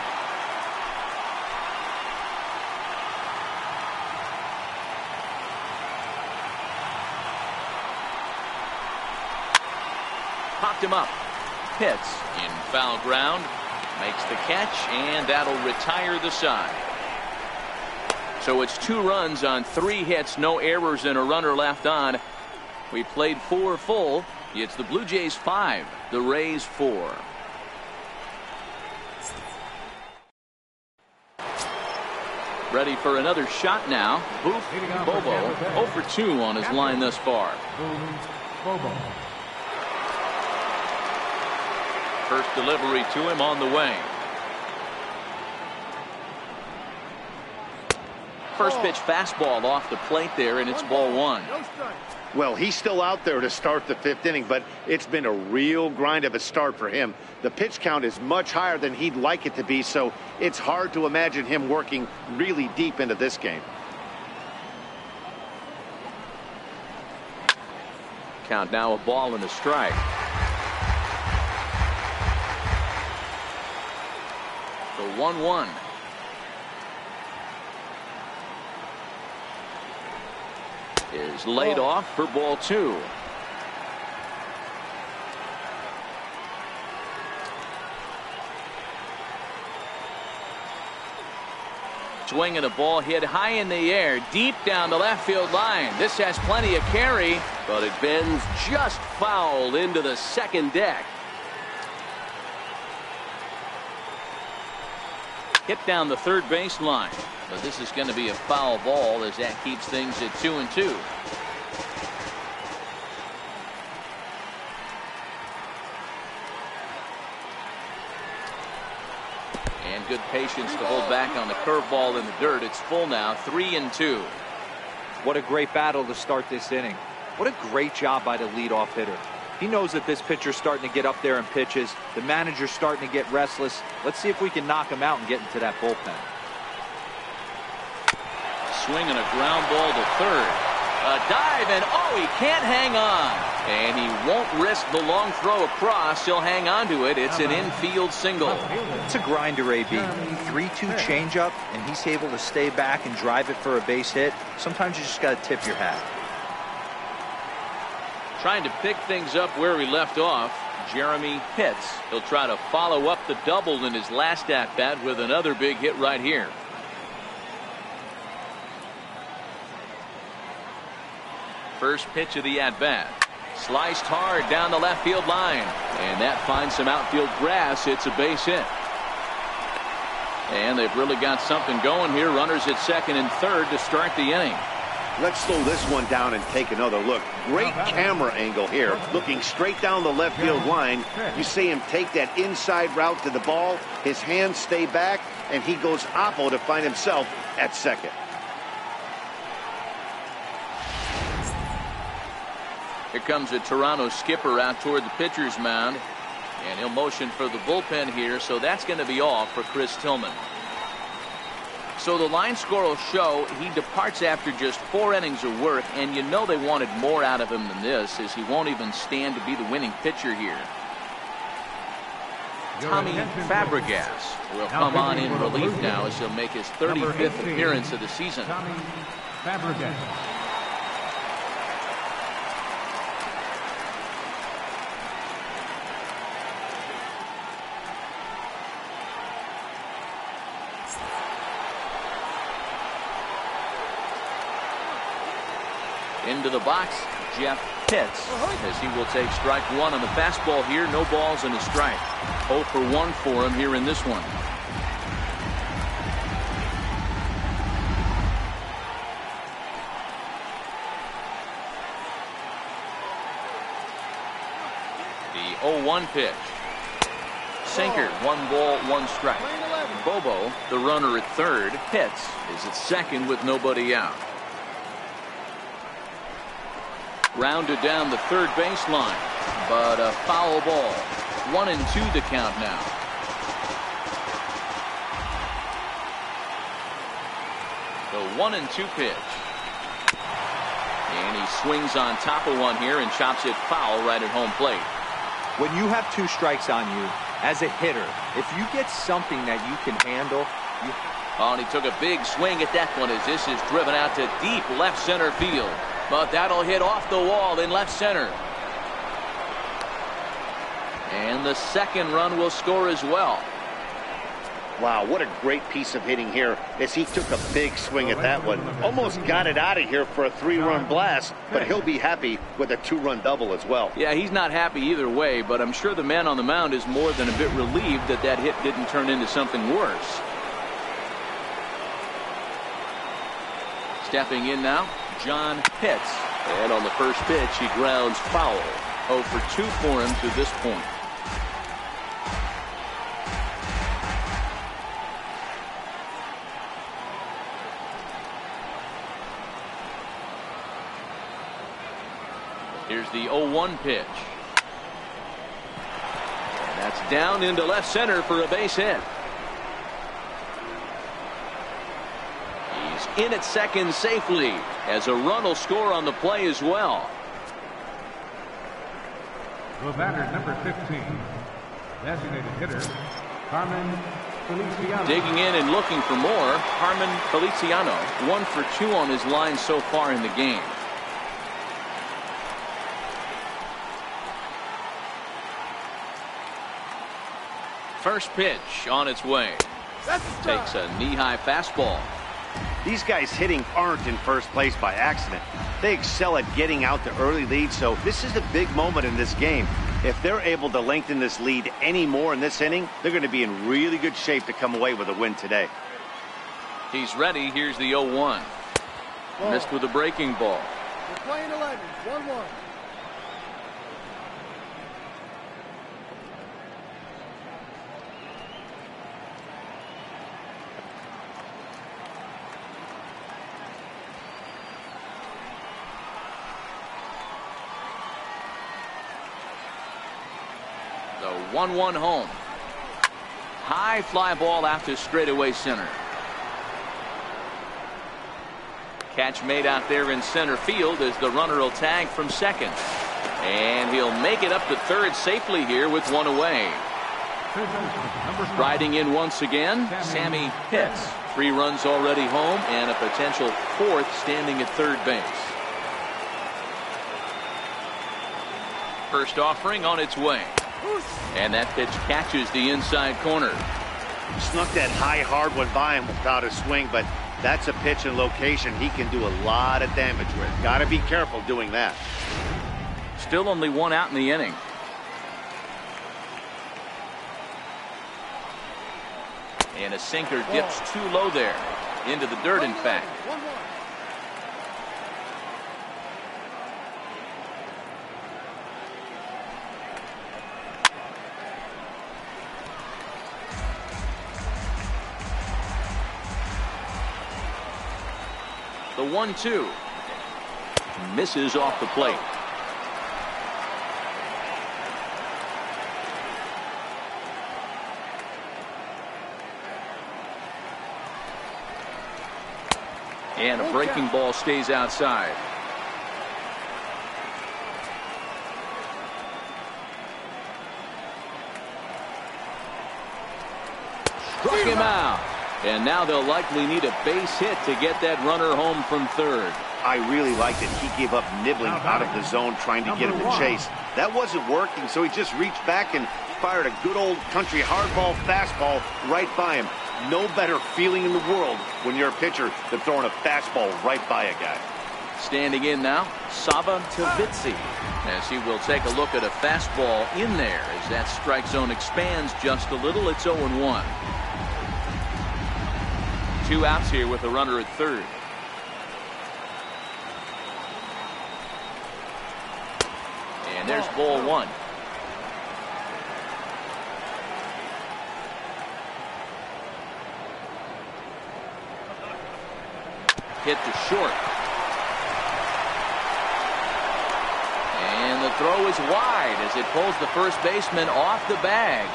Popped him up. Hits in foul ground. Makes the catch, and that'll retire the side. So it's 2 runs on 3 hits, no errors, and a runner left on. We played 4 full. It's the Blue Jays 5, the Rays 4. Ready for another shot now. Boof Bobo 0 for 2 on his line thus far. Bobo. First delivery to him on the way. First pitch fastball off the plate there, and it's ball 1. No strike. Well, he's still out there to start the 5th inning, but it's been a real grind of a start for him. The pitch count is much higher than he'd like it to be, so it's hard to imagine him working really deep into this game. Count now a ball and a strike. The 1-1. Is laid off for ball 2. Swinging a ball hit high in the air, deep down the left field line. This has plenty of carry, but it bends just foul into the second deck. Hit down the third base line. But this is going to be a foul ball as that keeps things at 2-2. And good patience to hold back on the curveball in the dirt. It's full now, 3-2. What a great battle to start this inning. What a great job by the leadoff hitter. He knows that this pitcher's starting to get up there in pitches. The manager's starting to get restless. Let's see if we can knock him out and get into that bullpen. Swinging a ground ball to third. A dive, and he can't hang on. And he won't risk the long throw across. He'll hang on to it. It's an infield single. It's a grinder, AB. 3-2 changeup, and he's able to stay back and drive it for a base hit. Sometimes you just got to tip your hat. Trying to pick things up where we left off. Jeremy Pitts. He'll try to follow up the double in his last at-bat with another big hit right here. First pitch of the at-bat. Sliced hard down the left field line. And that finds some outfield grass. It's a base hit. And they've really got something going here. Runners at second and third to start the inning. Let's slow this one down and take another look. Great camera angle here. Looking straight down the left field line. You see him take that inside route to the ball. His hands stay back, and he goes oppo to find himself at second. Here comes a Toronto skipper out toward the pitcher's mound. And he'll motion for the bullpen here, so that's going to be all for Chris Tillman. So the line score will show he departs after just 4 innings of work, and you know they wanted more out of him than this, as he won't even stand to be the winning pitcher here. Tommy Fabregas will come on in relief now as he'll make his 35th appearance of the season. Tommy Fabregas. Into the box, Jeff Pitts, as he will take strike 1 on the fastball here. No balls and a strike. 0 for 1 for him here in this one. The 0-1 pitch. Sinker, 1 ball, 1 strike. Bobo, the runner at third. Pitts is at second with nobody out. Rounded down the third baseline, but a foul ball. 1-2 the count now. The 1-2 pitch. And he swings on top of one here and chops it foul right at home plate. When you have 2 strikes on you, as a hitter, if you get something that you can handle, Oh, and he took a big swing at that one as this is driven out to deep left center field. But that'll hit off the wall in left center. And the second run will score as well. Wow, what a great piece of hitting here as he took a big swing at that one. Almost got it out of here for a 3-run blast, but he'll be happy with a 2-run double as well. Yeah, he's not happy either way, but I'm sure the man on the mound is more than a bit relieved that that hit didn't turn into something worse. Stepping in now, John Pitts. And on the first pitch, he grounds foul. 0 for 2 for him to this point. Here's the 0-1 pitch. And that's down into left center for a base hit. He's in at second safely as a run will score on the play as well. The batter, number 15, designated hitter, Carmen Feliciano. Digging in and looking for more, Carmen Feliciano. 1 for 2 on his line so far in the game. First pitch on its way. Takes a knee-high fastball. These guys hitting aren't in first place by accident. They excel at getting out to early leads, so this is a big moment in this game. If they're able to lengthen this lead any more in this inning, they're going to be in really good shape to come away with a win today. He's ready. Here's the 0-1. Missed with a breaking ball. We're playing 11, 1-1. The 1-1 home. High fly ball out to straightaway center. Catch made out there in center field as the runner will tag from second. And he'll make it up to third safely here with 1 away. Riding in once again, Sammy Pitts. 3 runs already home and a potential 4th standing at third base. First offering on its way. And that pitch catches the inside corner. Snuck that high hard one by him without a swing, but that's a pitch and location he can do a lot of damage with. Got to be careful doing that. Still only 1 out in the inning. And a sinker dips too low there. Into the dirt, in fact. 1-1. The 1-2 misses off the plate. And a breaking ball stays outside. Struck him out. And now they'll likely need a base hit to get that runner home from third. I really liked it. He gave up nibbling out of the zone trying to get him to chase. That wasn't working, so he just reached back and fired a good old country hardball fastball right by him. No better feeling in the world when you're a pitcher than throwing a fastball right by a guy. Standing in now, Saba Tavitsi, as he will take a look at a fastball in there as that strike zone expands just a little. It's 0-1. 2 outs here with a runner at third. And there's ball 1. hit to short. And the throw is wide as it pulls the first baseman off the bag.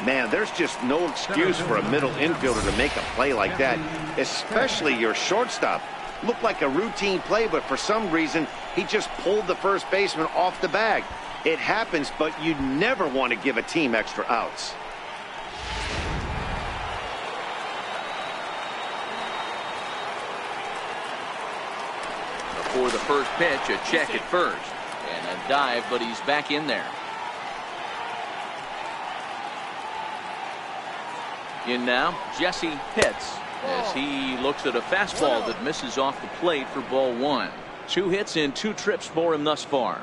Man, there's just no excuse for a middle infielder to make a play like that, especially your shortstop. Looked like a routine play, but for some reason, he just pulled the first baseman off the bag. It happens, but you never want to give a team extra outs. Before the first pitch, a check at first. And a dive, but he's back in there. In now, Jesse Pitts, as he looks at a fastball that misses off the plate for ball one. 2 hits in 2 trips for him thus far.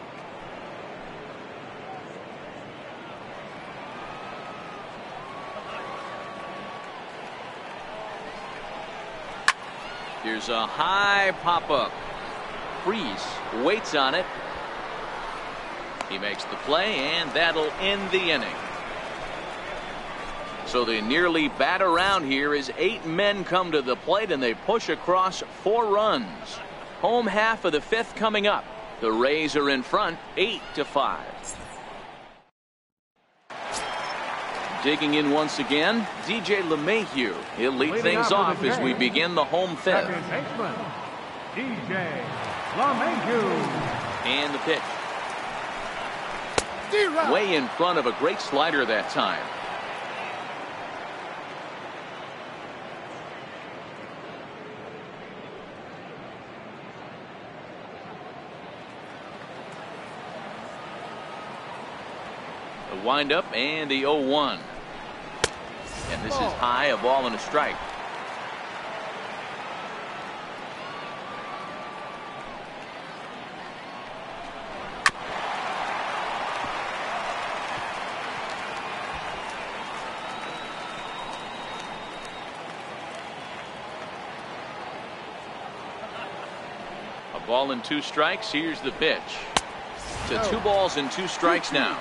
Here's a high pop-up. Freeze waits on it. He makes the play, and that'll end the inning. So they nearly bat around here as 8 men come to the plate and they push across 4 runs. Home half of the 5th coming up. The Rays are in front 8-5. Digging in once again, DJ LeMahieu. He'll lead things off as we begin the home 5th. Second baseman, DJ LeMahieu. And the pitch. Way in front of a great slider that time. The windup and the 0-1. And this is high, a ball and a strike. A ball and 2 strikes. Here's the pitch. To 2 balls and 2 strikes now.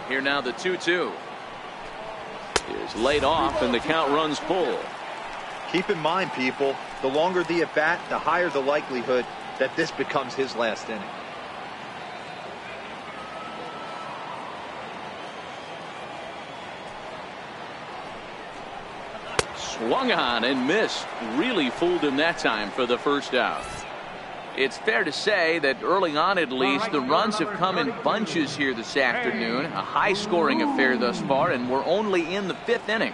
Here now the 2-2 is laid off and the count runs full. Keep in mind, people, the longer the at bat, the higher the likelihood that this becomes his last inning. Swung on and missed. Really fooled him that time for the first out. It's fair to say that early on, at least, the runs have come in bunches here this afternoon. A high-scoring affair thus far, and we're only in the 5th inning.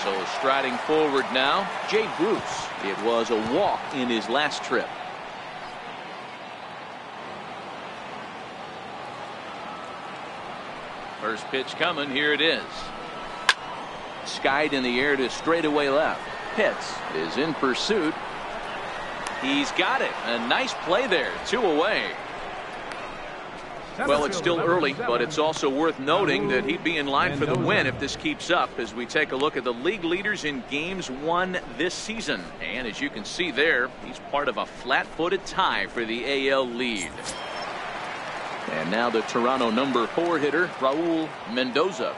So striding forward now, Jay Bruce. It was a walk in his last trip. First pitch coming. Here it is. Skied in the air to straightaway left. Pitts is in pursuit. He's got it. A nice play there. 2 away. Well, it's still early, but it's also worth noting that he'd be in line for the win if this keeps up as we take a look at the league leaders in games won this season. And as you can see there, he's part of a flat-footed tie for the AL lead. And now the Toronto number 4 hitter, Raul Mendoza.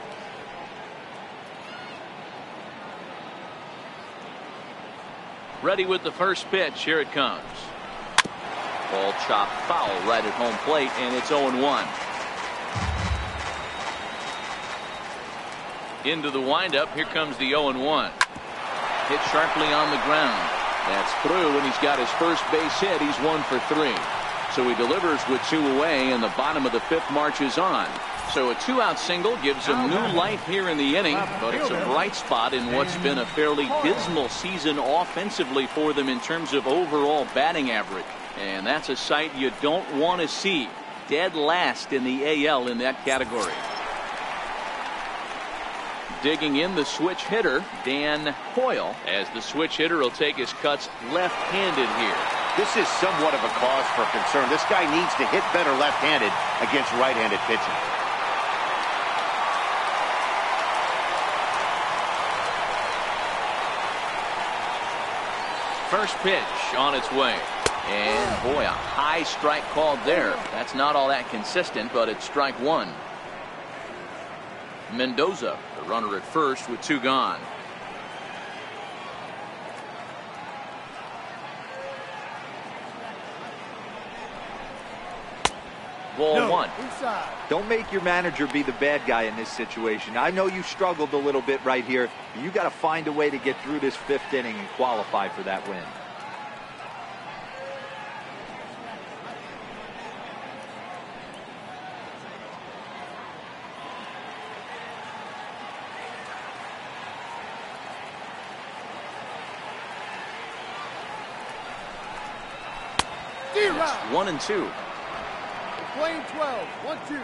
Ready with the first pitch. Here it comes. Ball chopped foul right at home plate, and it's 0-1. Into the windup. Here comes the 0-1. Hit sharply on the ground. That's through, and he's got his first base hit. He's 1 for 3. So he delivers with 2 away, and the bottom of the 5th marches on. So a 2-out single gives him new life here in the inning, but it's a bright spot in what's been a fairly dismal season offensively for them in terms of overall batting average. And that's a sight you don't want to see. Dead last in the AL in that category. Digging in the switch hitter, Dan Hoyle, as the switch hitter will take his cuts left-handed here. This is somewhat of a cause for concern. This guy needs to hit better left-handed against right-handed pitching. First pitch on its way. And boy, a high strike called there. That's not all that consistent, but it's strike one. Mendoza, the runner at first with two gone. Ball one. Inside. Don't make your manager be the bad guy in this situation. I know you struggled a little bit right here. You got to find a way to get through this fifth inning and qualify for that win. It's 1-2. Playing 12. 1-2.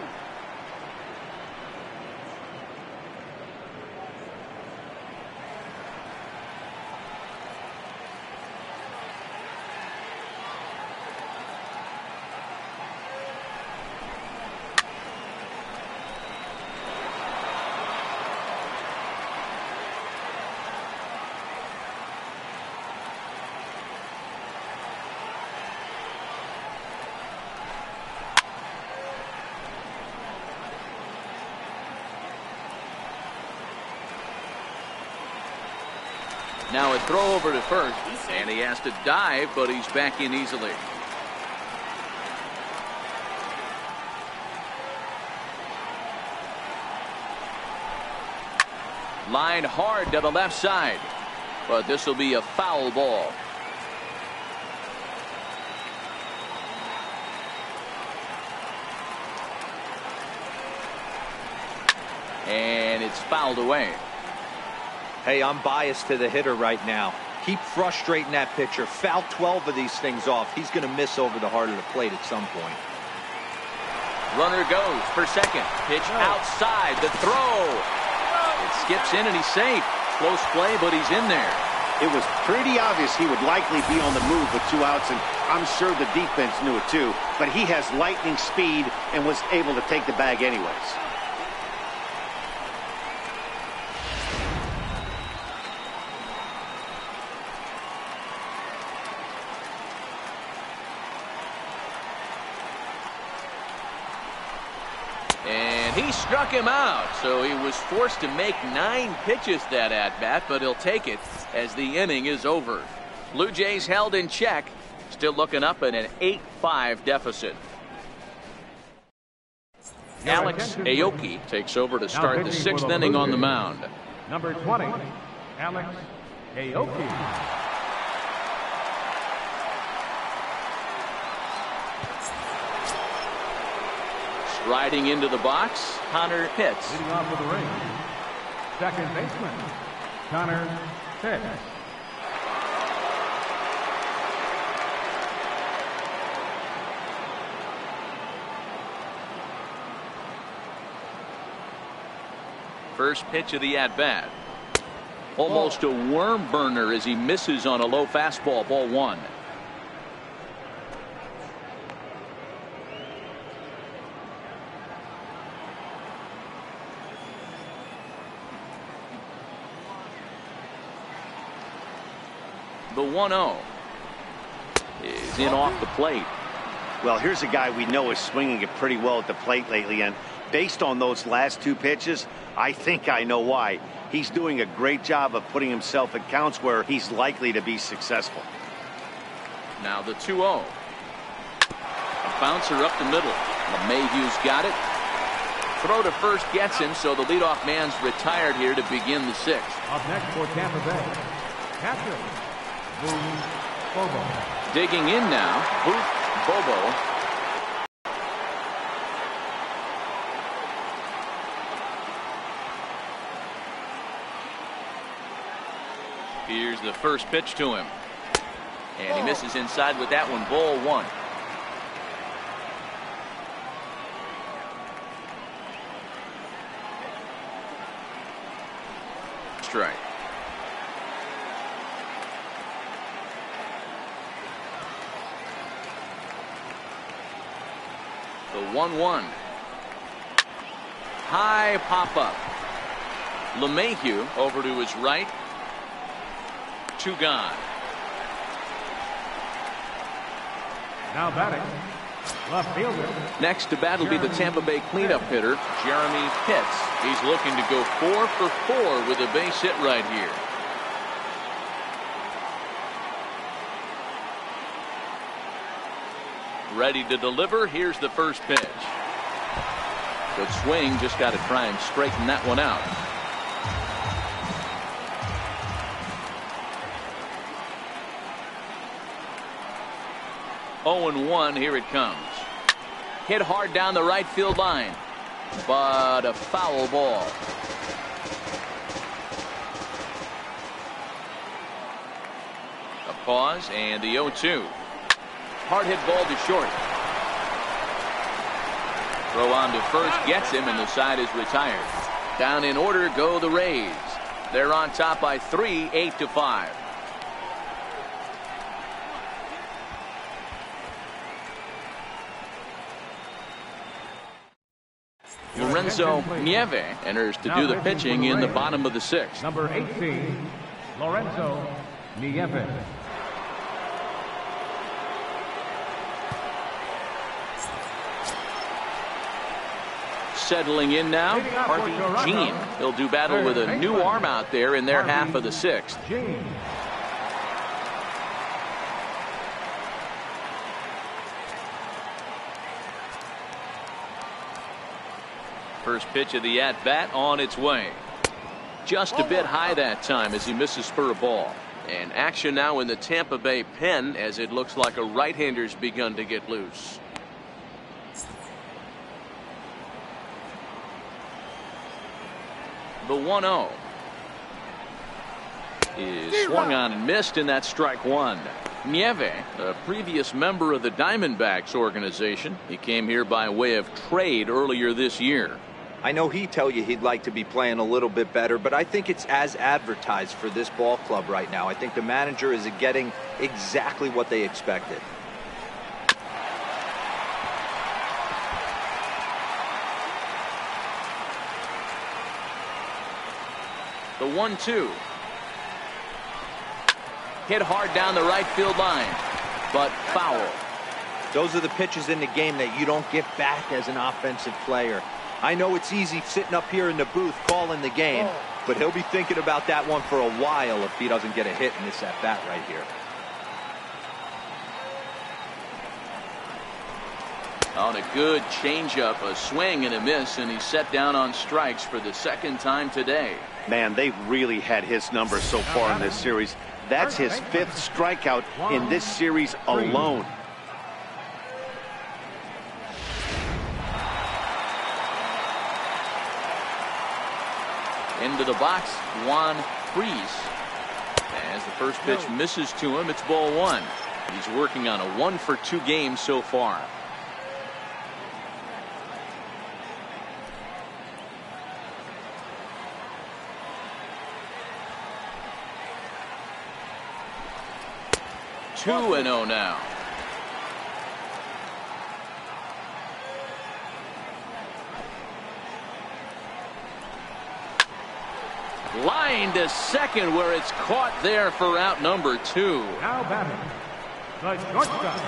Now a throw over to first, and he has to dive, but he's back in easily. Line hard to the left side, but this will be a foul ball. And it's fouled away. Hey, I'm biased to the hitter right now. Keep frustrating that pitcher. Foul 12 of these things off. He's going to miss over the heart of the plate at some point. Runner goes for second. Pitch outside. The throw. It skips in and he's safe. Close play, but he's in there. It was pretty obvious he would likely be on the move with 2 outs, and I'm sure the defense knew it too. But he has lightning speed and was able to take the bag anyways. He struck him out, so he was forced to make 9 pitches that at-bat, but he'll take it as the inning is over. Blue Jays held in check, still looking up at an 8-5 deficit. Alex Aoki takes over to start the 6th inning on the mound. Number 20, Alex Aoki. Riding into the box, Connor Pitts. Leading off with the ring, second baseman, Connor Pitts. First pitch of the at-bat. Almost a worm burner as he misses on a low fastball, ball one. The 1-0 is in off the plate. Well, here's a guy we know is swinging it pretty well at the plate lately, and based on those last 2 pitches, I think I know why. He's doing a great job of putting himself in counts where he's likely to be successful. Now the 2-0. A bouncer up the middle. LeMahieu's got it. Throw to first gets him, so the leadoff man's retired here to begin the 6th. Up next for Tampa Bay, catcher, Booth Bobo. Digging in now, Booth Bobo. Here's the first pitch to him. And he misses inside with that one, ball 1. Strike. The 1-1. High pop up. LeMahieu over to his right. 2 gone. Now batting, left fielder. Next to bat will be the Tampa Bay cleanup hitter, Jeremy Pitts. He's looking to go 4 for 4 with a base hit right here. Ready to deliver. Here's the first pitch. Good swing. Just got to try and straighten that one out. Oh and 1. Here it comes. Hit hard down the right field line, but a foul ball. A pause and the 0-2. Hard hit ball to short. Throw on to first gets him, and the side is retired. Down in order go the Rays. They're on top by 3, 8-5. Lorenzo Nieve enters to do the pitching in the bottom of the 6th. Number 18, Lorenzo Nieve. Settling in now, Harvey Jean. He'll do battle with a new arm out there in their half of the 6th. First pitch of the at-bat on its way. Just a bit high that time as he misses for a ball. And action now in the Tampa Bay pen as it looks like a right-hander's begun to get loose. The 1-0 is swung on and missed, and that's strike 1. Nieve, a previous member of the Diamondbacks organization. He came here by way of trade earlier this year. I know he'd tell you he'd like to be playing a little bit better, but I think it's as advertised for this ball club right now. I think the manager is getting exactly what they expected. The 1-2. Hit hard down the right field line, but foul. Those are the pitches in the game that you don't get back as an offensive player. I know it's easy sitting up here in the booth calling the game, but he'll be thinking about that one for a while if he doesn't get a hit in this at-bat right here. On a good changeup, a swing and a miss, and he's set down on strikes for the 2nd time today. Man, they've really had his number so far in this series. That's his 5th strikeout in this series alone. Into the box, Juan Freese. As the first pitch misses to him, it's ball 1. He's working on a 1-for-2 game so far. Two 2-0 now. Line to second, where it's caught there for out number 2. Now batting, the shortstop,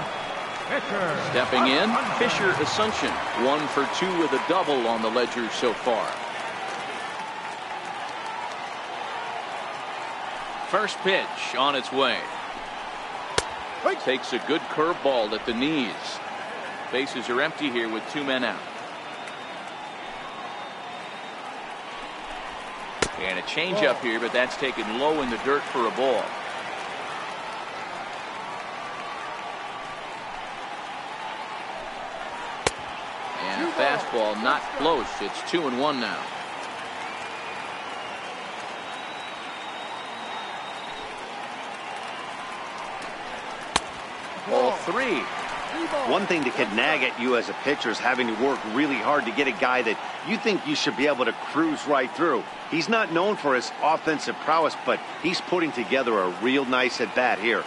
Fisher. Stepping in, Fisher Asuncion, 1 for 2 with a double on the ledger so far. First pitch on its way. Takes a good curveball at the knees. Bases are empty here with 2 men out. And a changeup here, but that's taken low in the dirt for a ball. And a fastball not close. It's 2-1 now. Ball 3. One thing that can nag at you as a pitcher is having to work really hard to get a guy that you think you should be able to cruise right through. He's not known for his offensive prowess, but he's putting together a real nice at-bat here.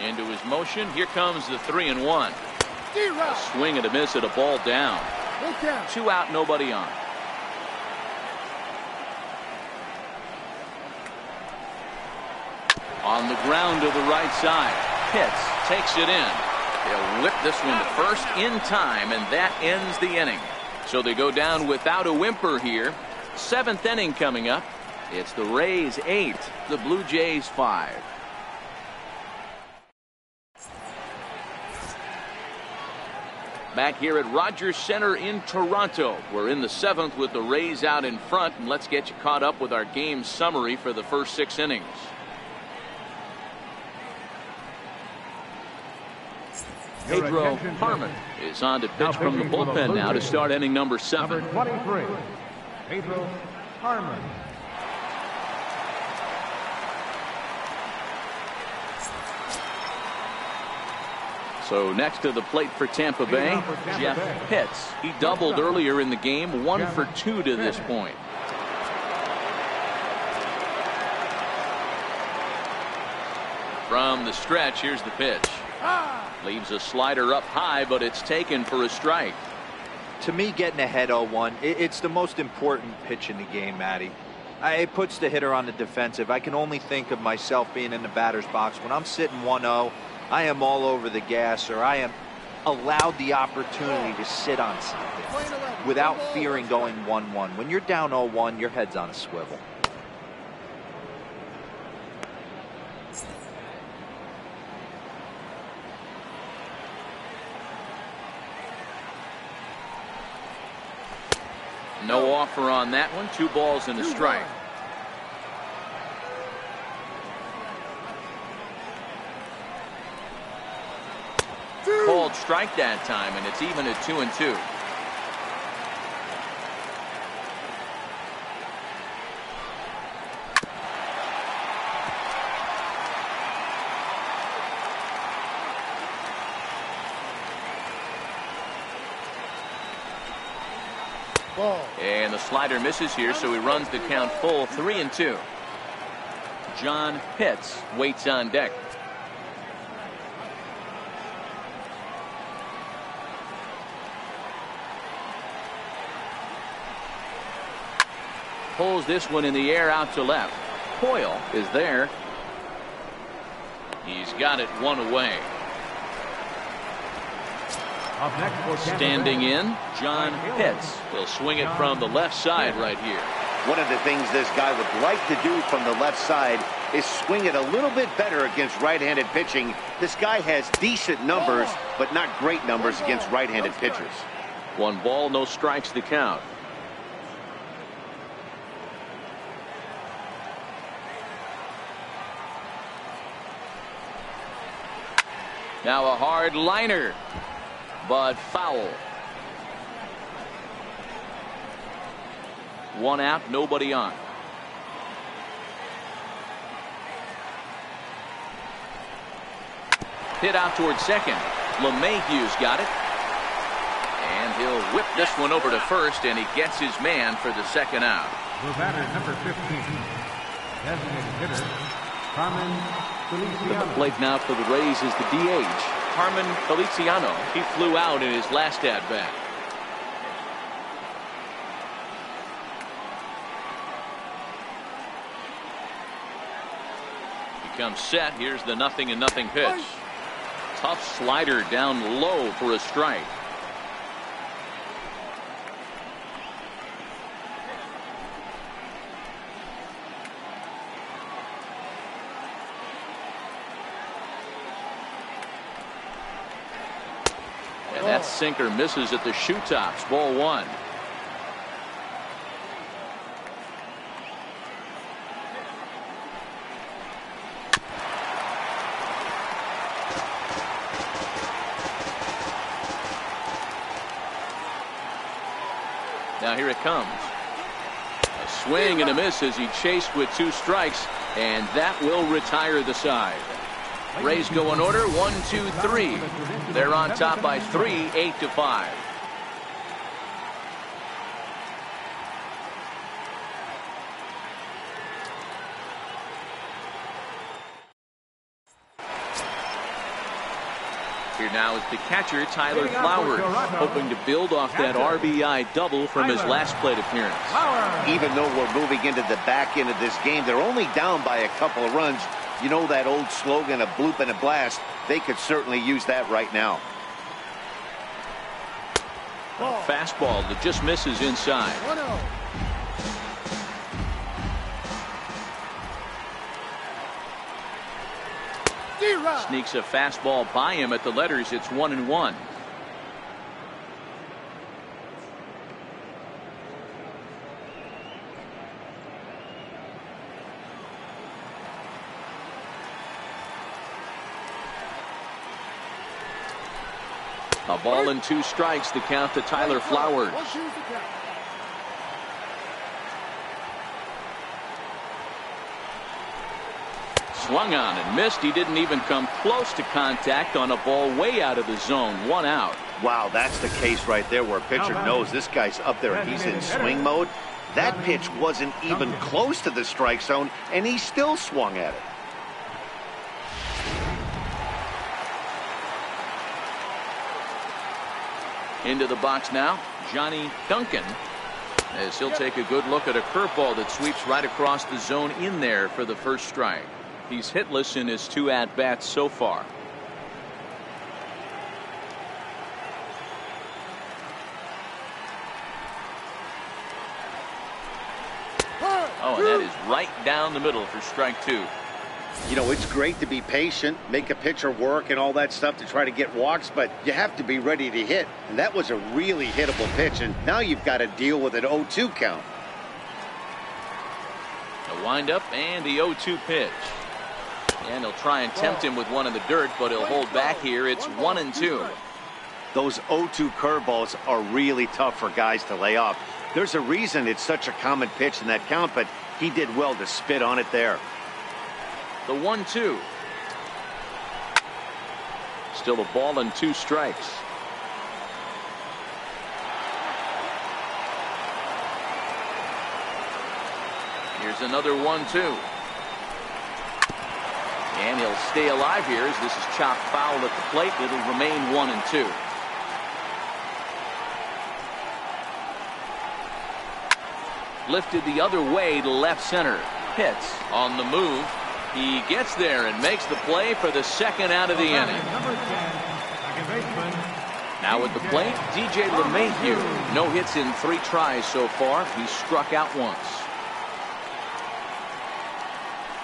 Into his motion. Here comes the 3-1. A swing and a miss at a ball down. 2 out, nobody on. On the ground to the right side. Pitts takes it in. They'll whip this one to first in time, and that ends the inning. So they go down without a whimper here. 7th inning coming up. It's the Rays 8, the Blue Jays 5. Back here at Rogers Center in Toronto. We're in the 7th with the Rays out in front, and let's get you caught up with our game summary for the first 6 innings. Pedro Harmon is on to pitch from the bullpen now to start inning number 7. Number 23, Pedro Harmon. So next to the plate for Tampa Bay, Jeff Pitts. He doubled earlier in the game, 1 for 2 to this point. From the stretch, here's the pitch. Leaves a slider up high, but it's taken for a strike. To me, getting ahead 0-1, it's the most important pitch in the game, Matty. It puts the hitter on the defensive. I can only think of myself being in the batter's box. When I'm sitting 1-0, I am all over the gas, or I am allowed the opportunity to sit on something without fearing going 1-1. When you're down 0-1, your head's on a swivel. No offer on that one. 2 balls and a strike. Called strike that time, and it's even at 2-2. And the slider misses here, so he runs the count full. 3-2. John Pitts waits on deck. Pulls this one in the air out to left. Coyle is there. He's got it 1 away. Up next for Tampa Standing Bay, in, John Pitts. He'll swing it from the left side right here. One of the things this guy would like to do from the left side is swing it a little bit better against right-handed pitching. This guy has decent numbers, but not great numbers against right-handed pitchers. 1 ball, no strikes to count. Now a hard liner, but foul. 1 out, nobody on. Hit out towards second. LeMahieu's got it. And he'll whip this one over to first, and he gets his man for the 2nd out. The batter, number 15, designated hitter, Carmen Feliciano. At the plate now for the Rays is the DH, Carmen Feliciano. He flew out in his last at-bat. He comes set. Here's the 0-0 pitch. Tough slider down low for a strike. And that sinker misses at the shoe tops. Ball 1. Now here it comes. A swing and a miss as he chased with 2 strikes, and that will retire the side. Rays go in order, 1, 2, 3. They're on top by 3, 8-5. Here now is the catcher, Tyler Flowers, hoping to build off that RBI double from his last plate appearance. Even though we're moving into the back end of this game, they're only down by a couple of runs. You know that old slogan, a bloop and a blast? They could certainly use that right now. Fastball that just misses inside. 1-0. D-Rod. Sneaks a fastball by him at the letters. It's 1-1. A ball and 2 strikes, the count to Tyler Flowers. 1-2's the count. Swung on and missed. He didn't even come close to contact on a ball way out of the zone. 1 out. Wow, that's the case right there where a pitcher knows this guy's up there and he's in swing mode. That pitch wasn't even close to the strike zone, and he still swung at it. Into the box now, Johnny Duncan, as he'll take a good look at a curveball that sweeps right across the zone in there for the first strike. He's hitless in his 2 at-bats so far. Oh, and that is right down the middle for strike 2. You know, it's great to be patient, make a pitcher work and all that stuff to try to get walks, but you have to be ready to hit. And that was a really hittable pitch, and now you've got to deal with an 0-2 count. The windup and the 0-2 pitch. And he'll try and tempt him with one in the dirt, but he'll hold back here. It's 1-2. Those 0-2 curveballs are really tough for guys to lay off. There's a reason it's such a common pitch in that count, but he did well to spit on it there. The 1-2. Still a ball and 2 strikes. Here's another 1-2. And he'll stay alive here as this is chopped foul at the plate. It'll remain 1-2. Lifted the other way to left center. Pitts on the move. He gets there and makes the play for the 2nd out of the inning. Number 10, second baseman. Now at the plate, DJ LeMahieu. No hits in 3 tries so far. He's struck out once.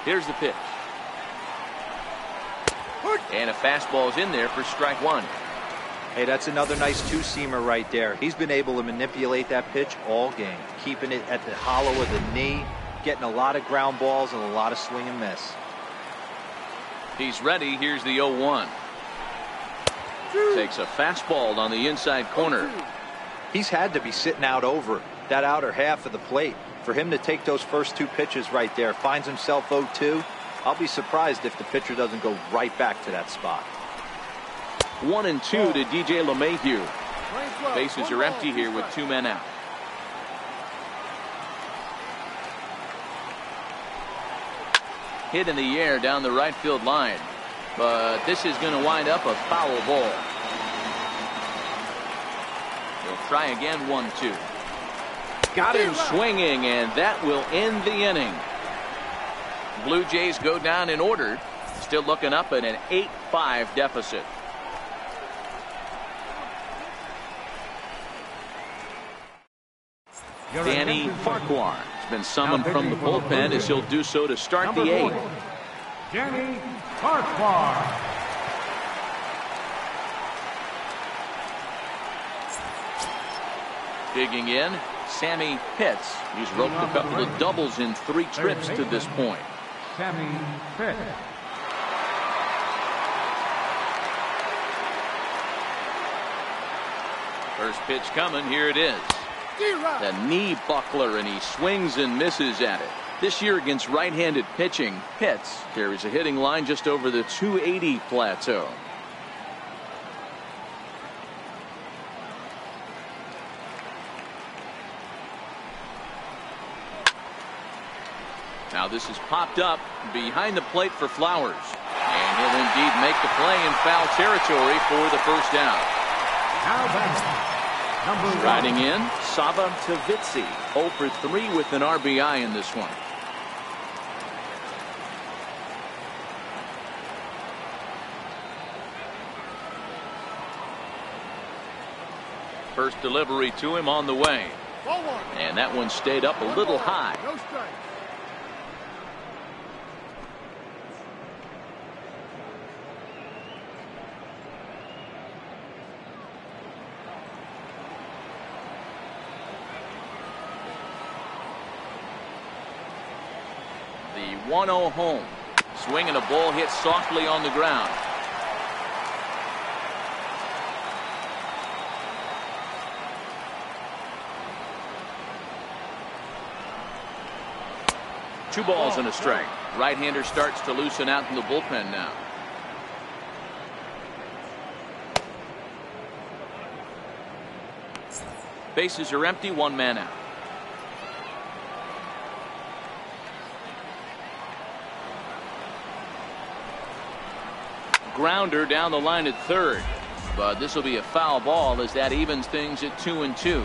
Here's the pitch. And a fastball's in there for strike 1. Hey, that's another nice 2-seamer right there. He's been able to manipulate that pitch all game, keeping it at the hollow of the knee, getting a lot of ground balls and a lot of swing and miss. He's ready. Here's the 0-1. Takes a fastball on the inside corner. He's had to be sitting out over that outer half of the plate. For him to take those first 2 pitches right there, finds himself 0-2. I'll be surprised if the pitcher doesn't go right back to that spot. 1-2 to DJ LeMahieu. Bases are empty here with 2 men out. Hit in the air down the right field line, but this is going to wind up a foul ball. He'll try again. 1-2. Got him swinging, and that will end the inning. Blue Jays go down in order, still looking up at an 8-5 deficit. Danny Farquhar has been summoned from the bullpen as he'll do so to start the 8th. Danny Farquhar. Digging in, Sammy Pitts. He's roped a couple of doubles in 3 trips to this point. Sammy Pitts. First pitch coming. Here it is. The knee buckler, and he swings and misses at it. This year against right-handed pitching, Pitts carries a hitting line just over the 280 plateau. Now this is popped up behind the plate for Flowers. And he'll indeed make the play in foul territory for the first down. Now back. Number 1. Riding in, Saba Tavitsi, 0 for 3 with an RBI in this one. First delivery to him on the way. Ball one. And that one stayed up a little high. No strike. The 1-0 home. Swing and a ball hit softly on the ground. Two balls and a strike. Right-hander starts to loosen out in the bullpen now. Bases are empty, one man out. Grounder down the line at third, but this will be a foul ball as that evens things at 2-2.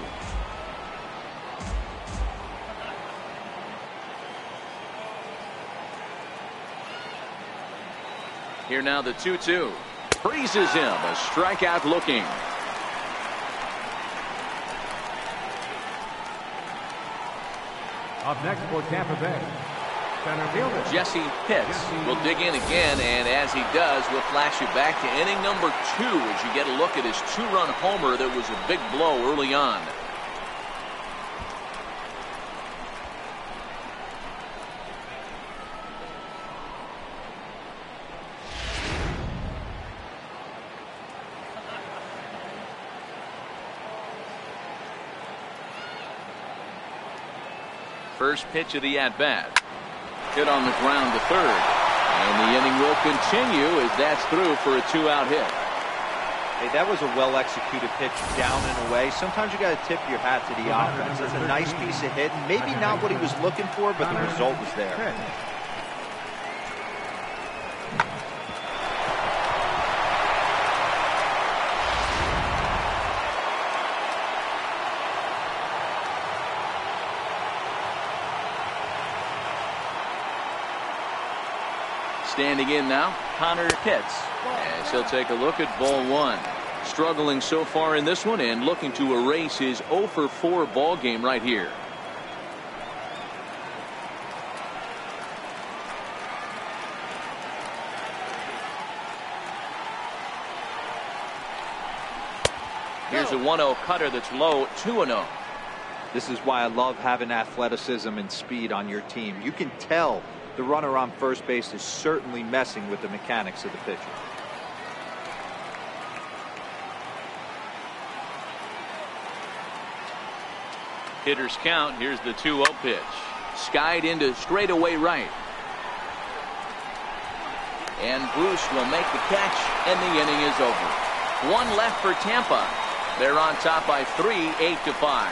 Here now the 2-2. Freezes him, a strikeout looking. Up next for Tampa Bay, center fielder Jesse Pitts will dig in again, and as he does, we'll flash you back to inning number 2 as you get a look at his 2-run homer that was a big blow early on. First pitch of the at-bat. Hit on the ground to third. And the inning will continue as that's through for a 2-out hit. Hey, that was a well-executed pitch down and away. Sometimes you got to tip your hat to the offense. It's a nice piece of hitting. Maybe not what he was looking for, but the result was there. Standing in now, Connor Pitts, as he'll take a look at ball 1. Struggling so far in this one and looking to erase his 0-for-4 ball game right here. Here's a 1-0 cutter that's low, 2-0. This is why I love having athleticism and speed on your team. You can tell the runner on first base is certainly messing with the mechanics of the pitcher. Hitters count. Here's the 2-0 pitch. Skied into straightaway right. And Bruce will make the catch, and the inning is over. One left for Tampa. They're on top by 3, 8-5.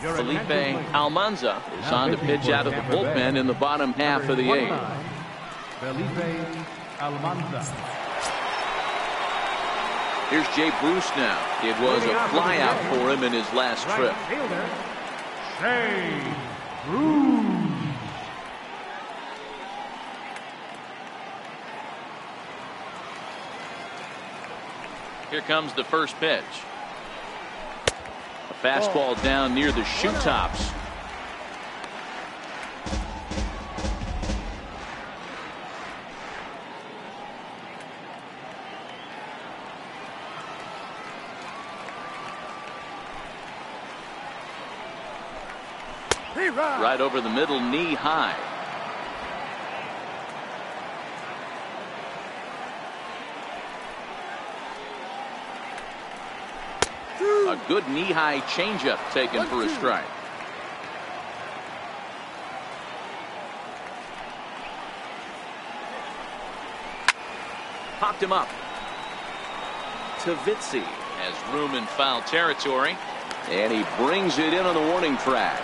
Felipe Almanza is on to pitch out of the bullpen in the bottom half of the 8th. Felipe Almanza. Here's Jay Bruce now. It was a flyout for him in his last trip. Right fielder, Jay Bruce. Here comes the first pitch. A fastball down near the shoe tops. Right over the middle, knee high. A good knee-high changeup taken for a strike. Popped him up. Tavitzi has room in foul territory, and he brings it in on the warning track.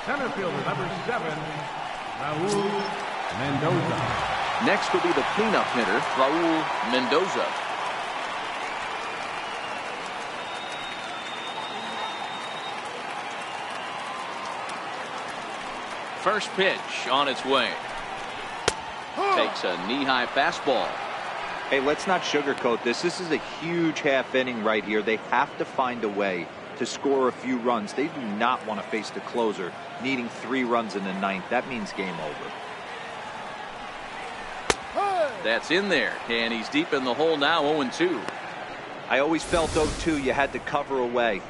Center fielder number 7, Raul Mendoza. Next will be the cleanup hitter, Raul Mendoza. First pitch on its way. Takes a knee-high fastball. Hey, let's not sugarcoat this. This is a huge half inning right here. They have to find a way to score a few runs. They do not want to face the closer needing 3 runs in the 9th. That means game over. That's in there, and he's deep in the hole now, 0-2. I always felt 0-2 you had to cover away.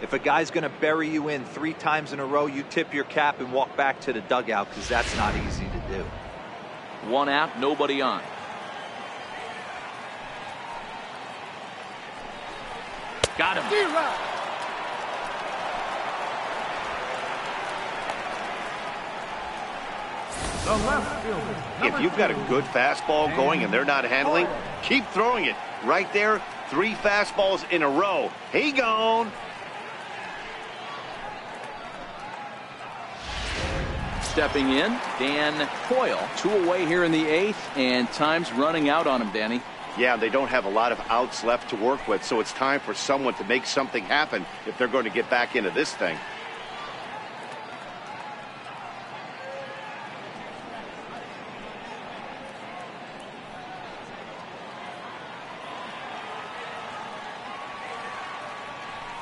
If a guy's going to bury you in 3 times in a row, you tip your cap and walk back to the dugout, because that's not easy to do. 1 out, nobody on. Got him. The left fielder. If you've got a good fastball going and they're not handling, keep throwing it. Right there, 3 fastballs in a row. He gone. Stepping in, Dan Coyle. 2 away here in the 8th, and time's running out on him, Danny. Yeah, they don't have a lot of outs left to work with, so it's time for someone to make something happen if they're going to get back into this thing.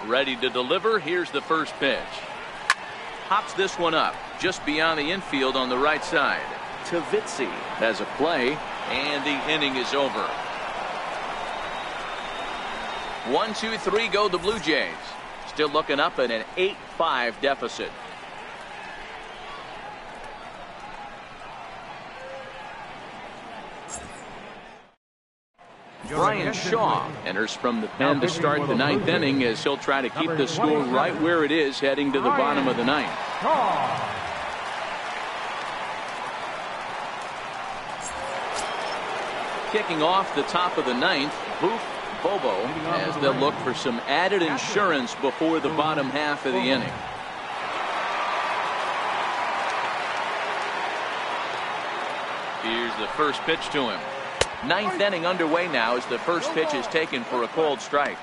Ready to deliver. Here's the first pitch. Hops this one up just beyond the infield on the right side. Tavitzi has a play, and the inning is over. 1, 2, 3 go the Blue Jays. Still looking up at an 8-5 deficit. Brian Shaw enters from the pen to start the 9th inning, as he'll try to keep the score right where it is heading to the bottom of the 9th. Kicking off the top of the 9th, Boof Bobo, as they'll look for some added insurance before the bottom half of the inning. Here's the first pitch to him. 9th inning underway now as the first pitch is taken for a called strike.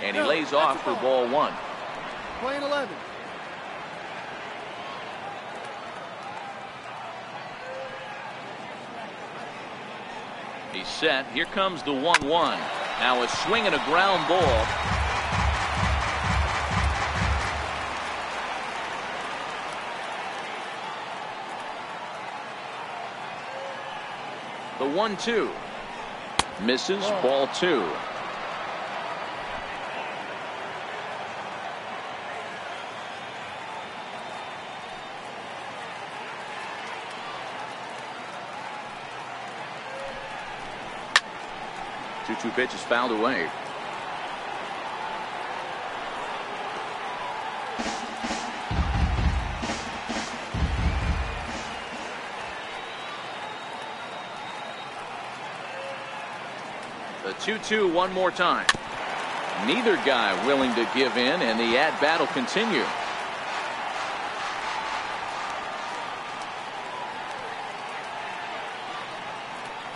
And he lays off for ball 1. Playing 11. He's set. Here comes the 1-1. Now a swing and a ground ball. The 1-2. Misses, ball 2. Two pitches fouled away. The 2-2 one more time. Neither guy willing to give in, and the at-bat will continue.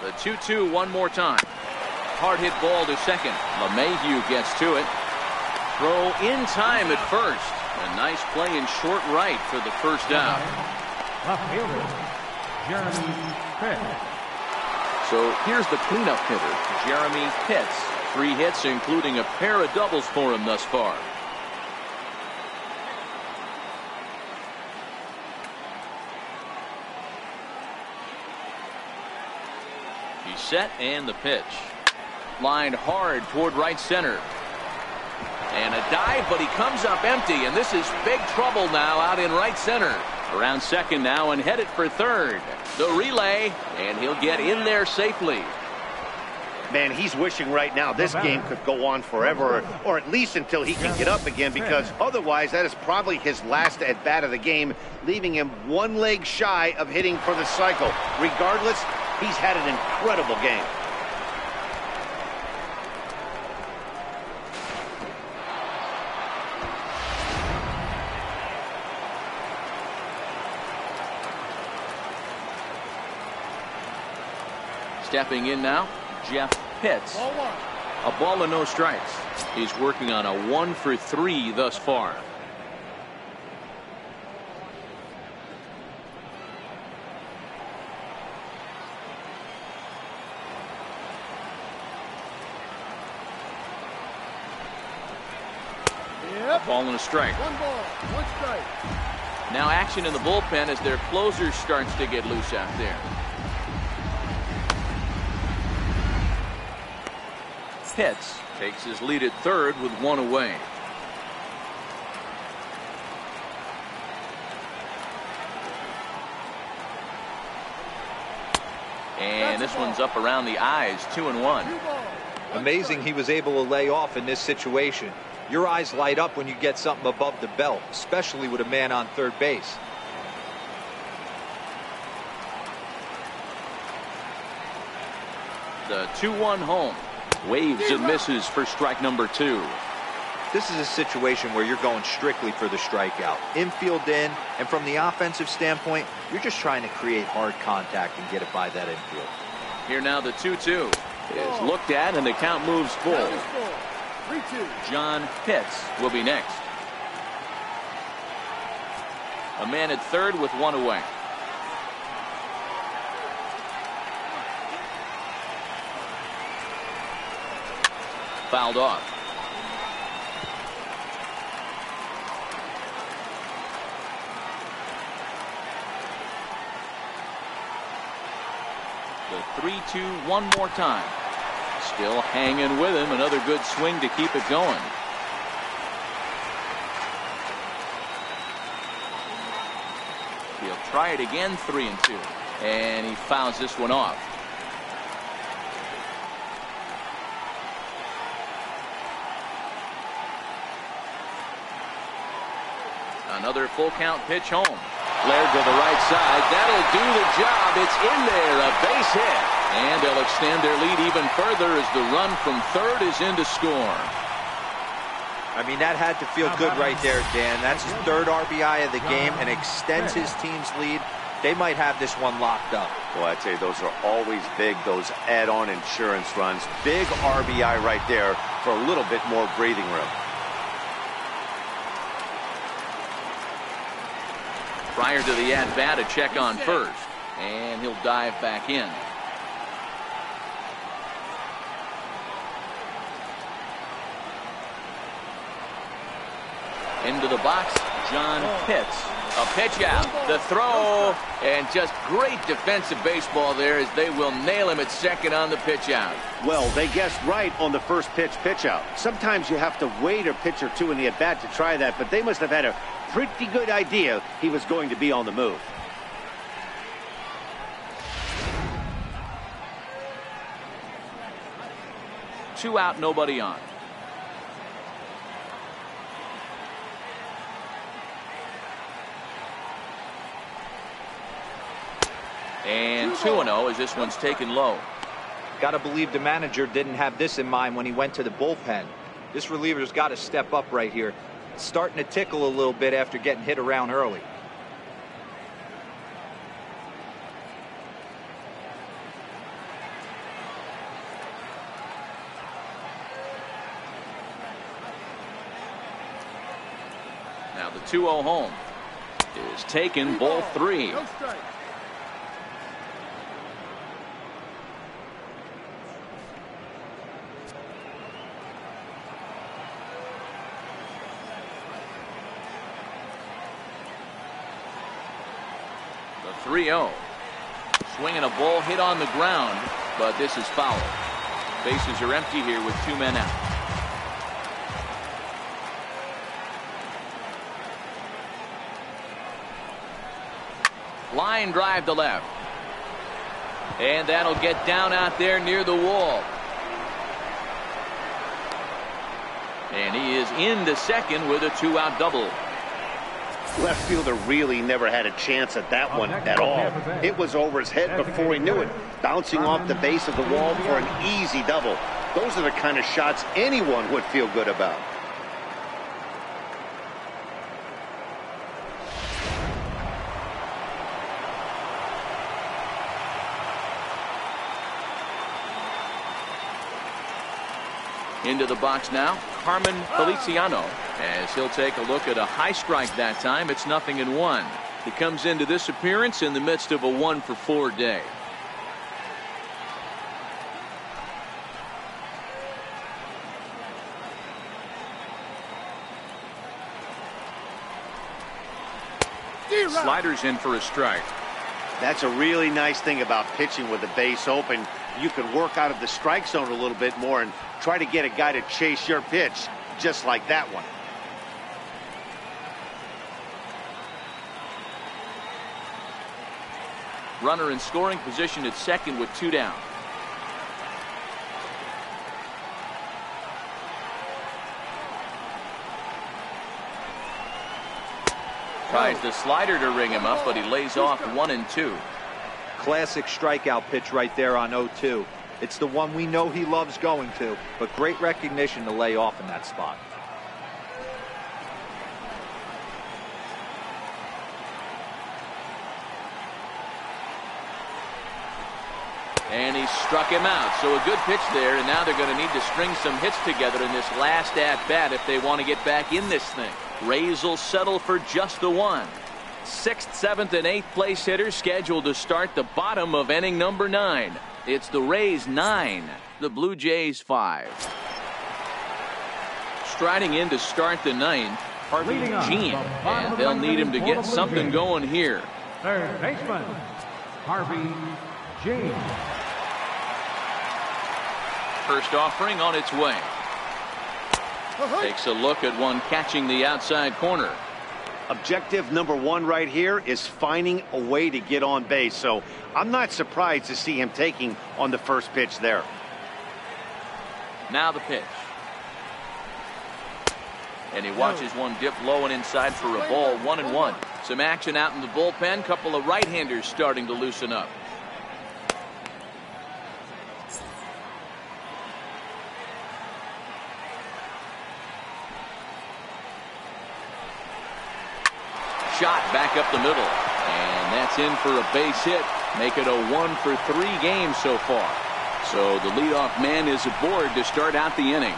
The 2-2 one more time. Hard hit ball to second. LeMahieu gets to it. Throw in time at first. A nice play in short right for the first out. Left fielder, Jeremy Pitts. So here's the cleanup hitter, Jeremy Pitts. 3 hits, including a pair of doubles for him thus far. He's set, and the pitch. Lined hard toward right center. And a dive, but he comes up empty, and this is big trouble now out in right center. Around second now and headed for third. The relay, and he'll get in there safely. Man, he's wishing right now this game could go on forever, or at least until he can get up again, because otherwise that is probably his last at-bat of the game, leaving him 1 leg shy of hitting for the cycle. Regardless, he's had an incredible game. Stepping in now, Jeff Pitts. Ball one. A ball and no strikes. He's working on a 1-for-3 thus far. Yep. Ball and a strike. 1 ball, 1 strike. Now action in the bullpen as their closer starts to get loose out there. Pitts takes his lead at third with 1 away. And this one's up around the eyes, 2-1. 2 balls. Amazing he was able to lay off in this situation. Your eyes light up when you get something above the belt, especially with a man on third base. The 2-1 home. Waves and misses for strike number 2. This is a situation where you're going strictly for the strikeout. Infield in, and from the offensive standpoint, you're just trying to create hard contact and get it by that infield. Here now the 2-2 is looked at and the count moves full. Now the score, 3-2. John Pitts will be next. A man at third with 1 away. Fouled off. The 3-2 one more time. Still hanging with him. Another good swing to keep it going. He'll try it again, 3-2. And he fouls this one off. Another full count pitch home. Flared to the right side. That'll do the job. It's in there. A base hit. And they'll extend their lead even further as the run from third is in to score. I mean, that had to feel good right there, Dan. That's his 3rd RBI of the game and extends his team's lead. They might have this one locked up. Well, I'd say those are always big, those add-on insurance runs. Big RBI right there for a little bit more breathing room. Prior to the at-bat, a check on first. And he'll dive back in. Into the box, John Pitts. A pitch out, the throw, and just great defensive baseball there as they will nail him at second on the pitch out. Well, they guessed right on the first pitch out. Sometimes you have to wait a pitch or two in the at-bat to try that, but they must have had a pretty good idea he was going to be on the move. Two out, nobody on. And 2-0 as this one's taken low. Got to believe the manager didn't have this in mind when he went to the bullpen. This reliever's got to step up right here. It's starting to tickle a little bit after getting hit around early. Now the 2-0 home is taken, ball 3. No strike. The 3-0. Swinging a ball hit on the ground, but this is foul. Bases are empty here with 2 men out. Line drive to left. And that'll get down out there near the wall. And he is into second with a 2-out double. Left fielder really never had a chance at that one at all. It was over his head before he knew it, bouncing off the base of the wall for an easy double. Those are the kind of shots anyone would feel good about. Into the box now, Carmen Feliciano, as he'll take a look at a high strike that time. It's 0-1. He comes into this appearance in the midst of a 1-for-4 day. Sliders in for a strike. That's a really nice thing about pitching with the base open. You can work out of the strike zone a little bit more and try to get a guy to chase your pitch, just like that one. Runner in scoring position at second with 2 down. Tries the slider to ring him up, but he lays off 1-2. Classic strikeout pitch right there on 0-2. It's the one we know he loves going to, but great recognition to lay off in that spot. And he struck him out. So a good pitch there, and now they're going to need to string some hits together in this last at-bat if they want to get back in this thing. Rays will settle for just the one. 6th, 7th, and 8th place hitters scheduled to start the bottom of inning number 9. It's the Rays 9, the Blue Jays 5. Striding in to start the 9th, Harvey Jean, and they'll need him to get something going here. Third baseman, Harvey Jean. First offering on its way. Takes a look at one catching the outside corner. Objective number 1 right here is finding a way to get on base. So I'm not surprised to see him taking on the first pitch there. Now the pitch. And he watches one dip low and inside for a ball. 1-1. Some action out in the bullpen. Couple of right-handers starting to loosen up. Shot back up the middle, and that's in for a base hit. Make it a 1-for-3 game so far. So the leadoff man is aboard to start out the inning.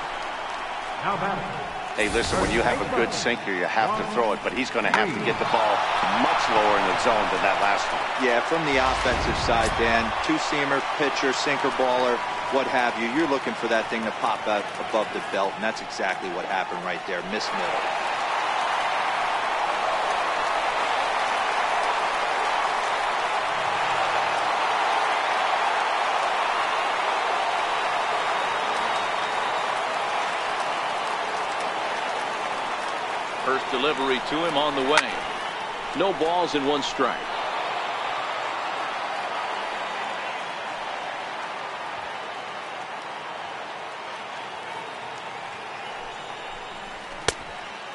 How about it? Hey, listen, when you have a good sinker, you have to throw it, but he's going to have to get the ball much lower in the zone than that last one. Yeah, from the offensive side, Dan, two-seamer, pitcher, sinker baller, what have you. You're looking for that thing to pop out above the belt, and that's exactly what happened right there. Miss middle. First delivery to him on the way. No balls and 1 strike.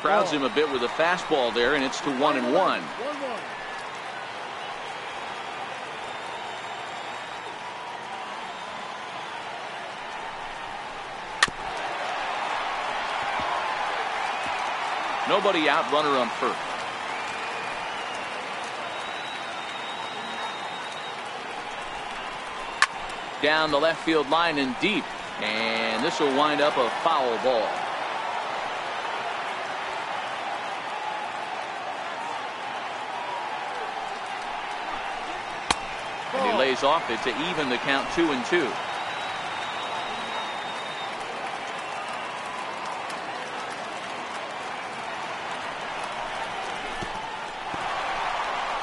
Crowds him a bit with a fastball there, and it's to 1-1. Nobody out, runner on first. Down the left field line and deep. And this will wind up a foul ball. And he lays off it to even the count 2-2.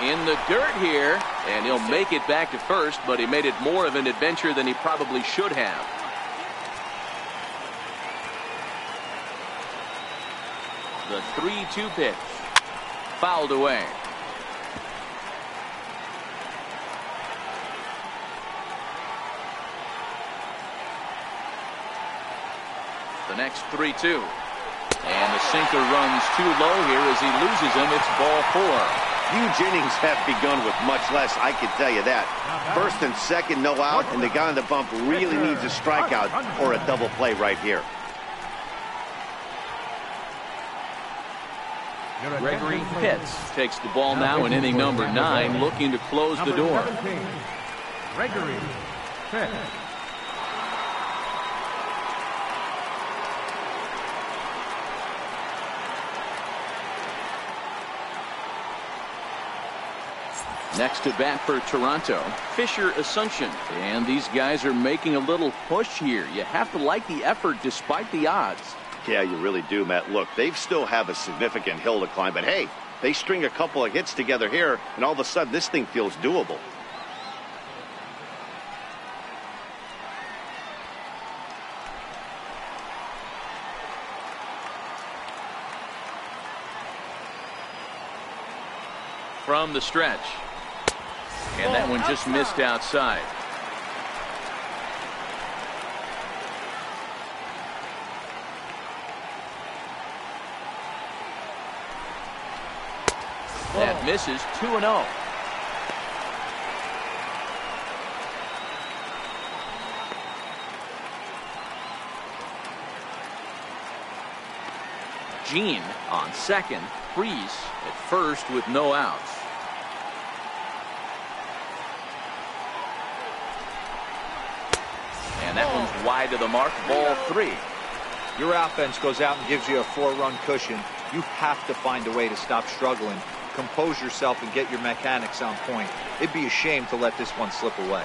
In the dirt here, and he'll make it back to first, but he made it more of an adventure than he probably should have. The 3-2 pitch. Fouled away. The next 3-2. And the sinker runs too low here as he loses him. It's ball 4. Huge innings have begun with much less, I can tell you that. First and second, no out, and the guy on the bump really needs a strikeout or a double play right here. Gregory Pitts takes the ball now in inning number 9, looking to close the door. Gregory Pitts. Next to bat for Toronto, Fisher Asuncion. And these guys are making a little push here. You have to like the effort despite the odds. Yeah, you really do, Matt. Look, they still have a significant hill to climb, but hey, they string a couple of hits together here, and all of a sudden this thing feels doable. From the stretch. And that one just missed outside. That misses. 2-0. Gene on second. Freeze at first with no outs. And that one's wide of the mark. Ball 3. Your offense goes out and gives you a 4-run cushion. You have to find a way to stop struggling, compose yourself, and get your mechanics on point. It'd be a shame to let this one slip away.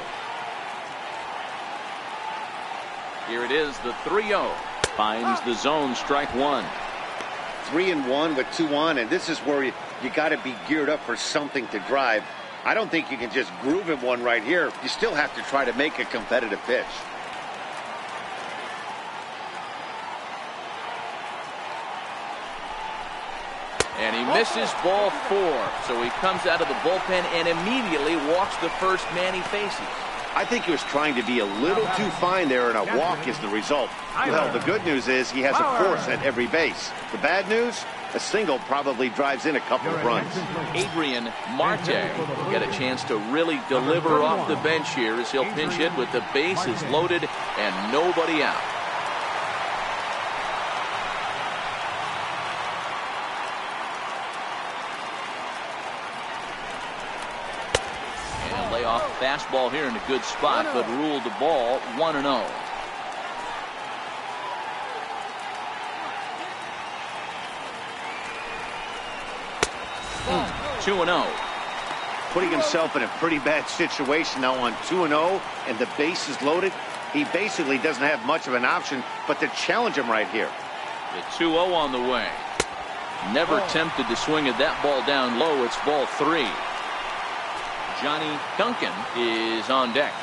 Here it is, the 3-0. Finds the zone, strike one. 3-1 with 2 on, and this is where you got to be geared up for something to drive. I don't think you can just groove in one right here. You still have to try to make a competitive pitch. And he misses ball 4. So he comes out of the bullpen and immediately walks the first man he faces. I think he was trying to be a little too fine there, and a walk is the result. Well, the good news is he has a force at every base. The bad news, a single probably drives in a couple of runs. Adrian Marte got a chance to really deliver off the bench here as he'll pinch hit with the bases loaded and nobody out. Fastball here in a good spot, but ruled the ball 1-0. 2-0. Putting himself in a pretty bad situation now on 2-0 and the bases loaded. He basically doesn't have much of an option but to challenge him right here. The 2-0 on the way. Never tempted to swing at that ball down low. It's ball 3. Johnny Duncan is on deck.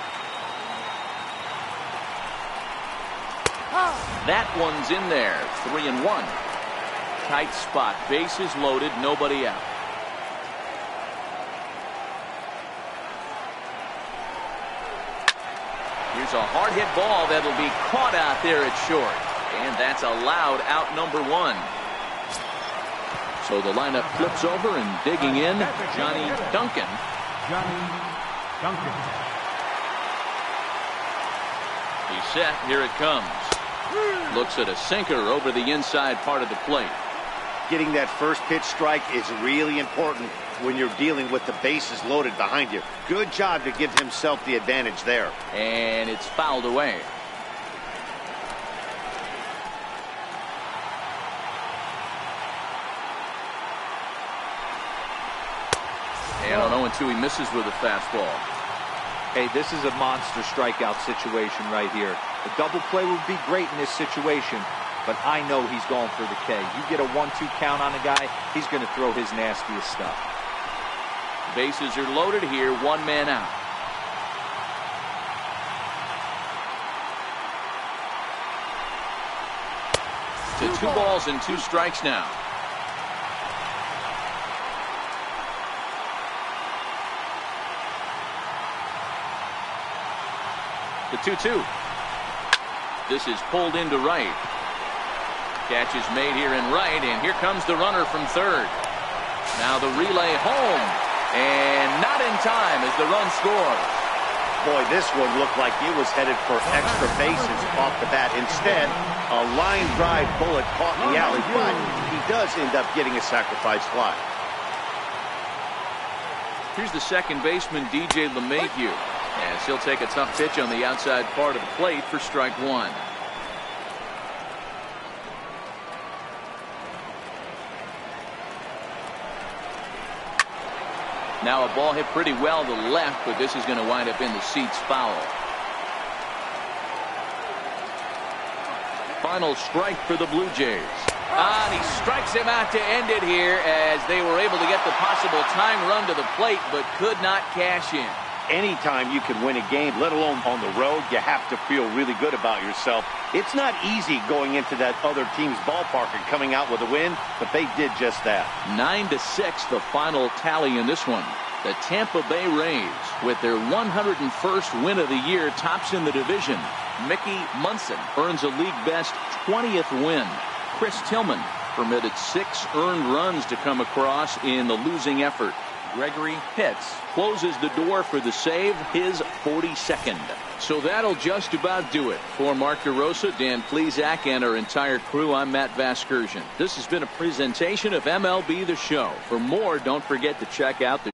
That one's in there. 3-1. Tight spot. Bases loaded. Nobody out. Here's a hard hit ball that'll be caught out there at short. And that's allowed out number 1. So the lineup flips over and digging in, Johnny Duncan. Johnny Duncan. He's set. Here it comes. Looks at a sinker over the inside part of the plate. Getting that first pitch strike is really important when you're dealing with the bases loaded behind you. Good job to give himself the advantage there. And it's fouled away. And on 0-2, he misses with a fastball. Hey, this is a monster strikeout situation right here. A double play would be great in this situation, but I know he's going for the K. You get a 1-2 count on a guy, he's going to throw his nastiest stuff. Bases are loaded here, 1 man out. To 2 balls and 2 strikes now. The 2-2. This is pulled into right. Catch is made here in right, and here comes the runner from third. Now the relay home, and not in time as the run scores. Boy, this one looked like it was headed for extra bases off the bat. Instead, a line drive bullet caught in the alley, but he does end up getting a sacrifice fly. Here's the second baseman, DJ LeMahieu, as he'll take a tough pitch on the outside part of the plate for strike 1. Now a ball hit pretty well to the left, but this is going to wind up in the seats foul. Final strike for the Blue Jays. And he strikes him out to end it here as they were able to get the possible tying run to the plate, but could not cash in. Anytime you can win a game, let alone on the road, you have to feel really good about yourself. It's not easy going into that other team's ballpark and coming out with a win, but they did just that. 9-6, the final tally in this one. The Tampa Bay Rays, with their 101st win of the year, tops in the division. Mickey Munson earns a league-best 20th win. Chris Tillman permitted 6 earned runs to come across in the losing effort. Gregory Pitts closes the door for the save, his 42nd. So that'll just about do it. For Mark DeRosa, Dan Plesac, and our entire crew, I'm Matt Vasgersian. This has been a presentation of MLB The Show. For more, don't forget to check out the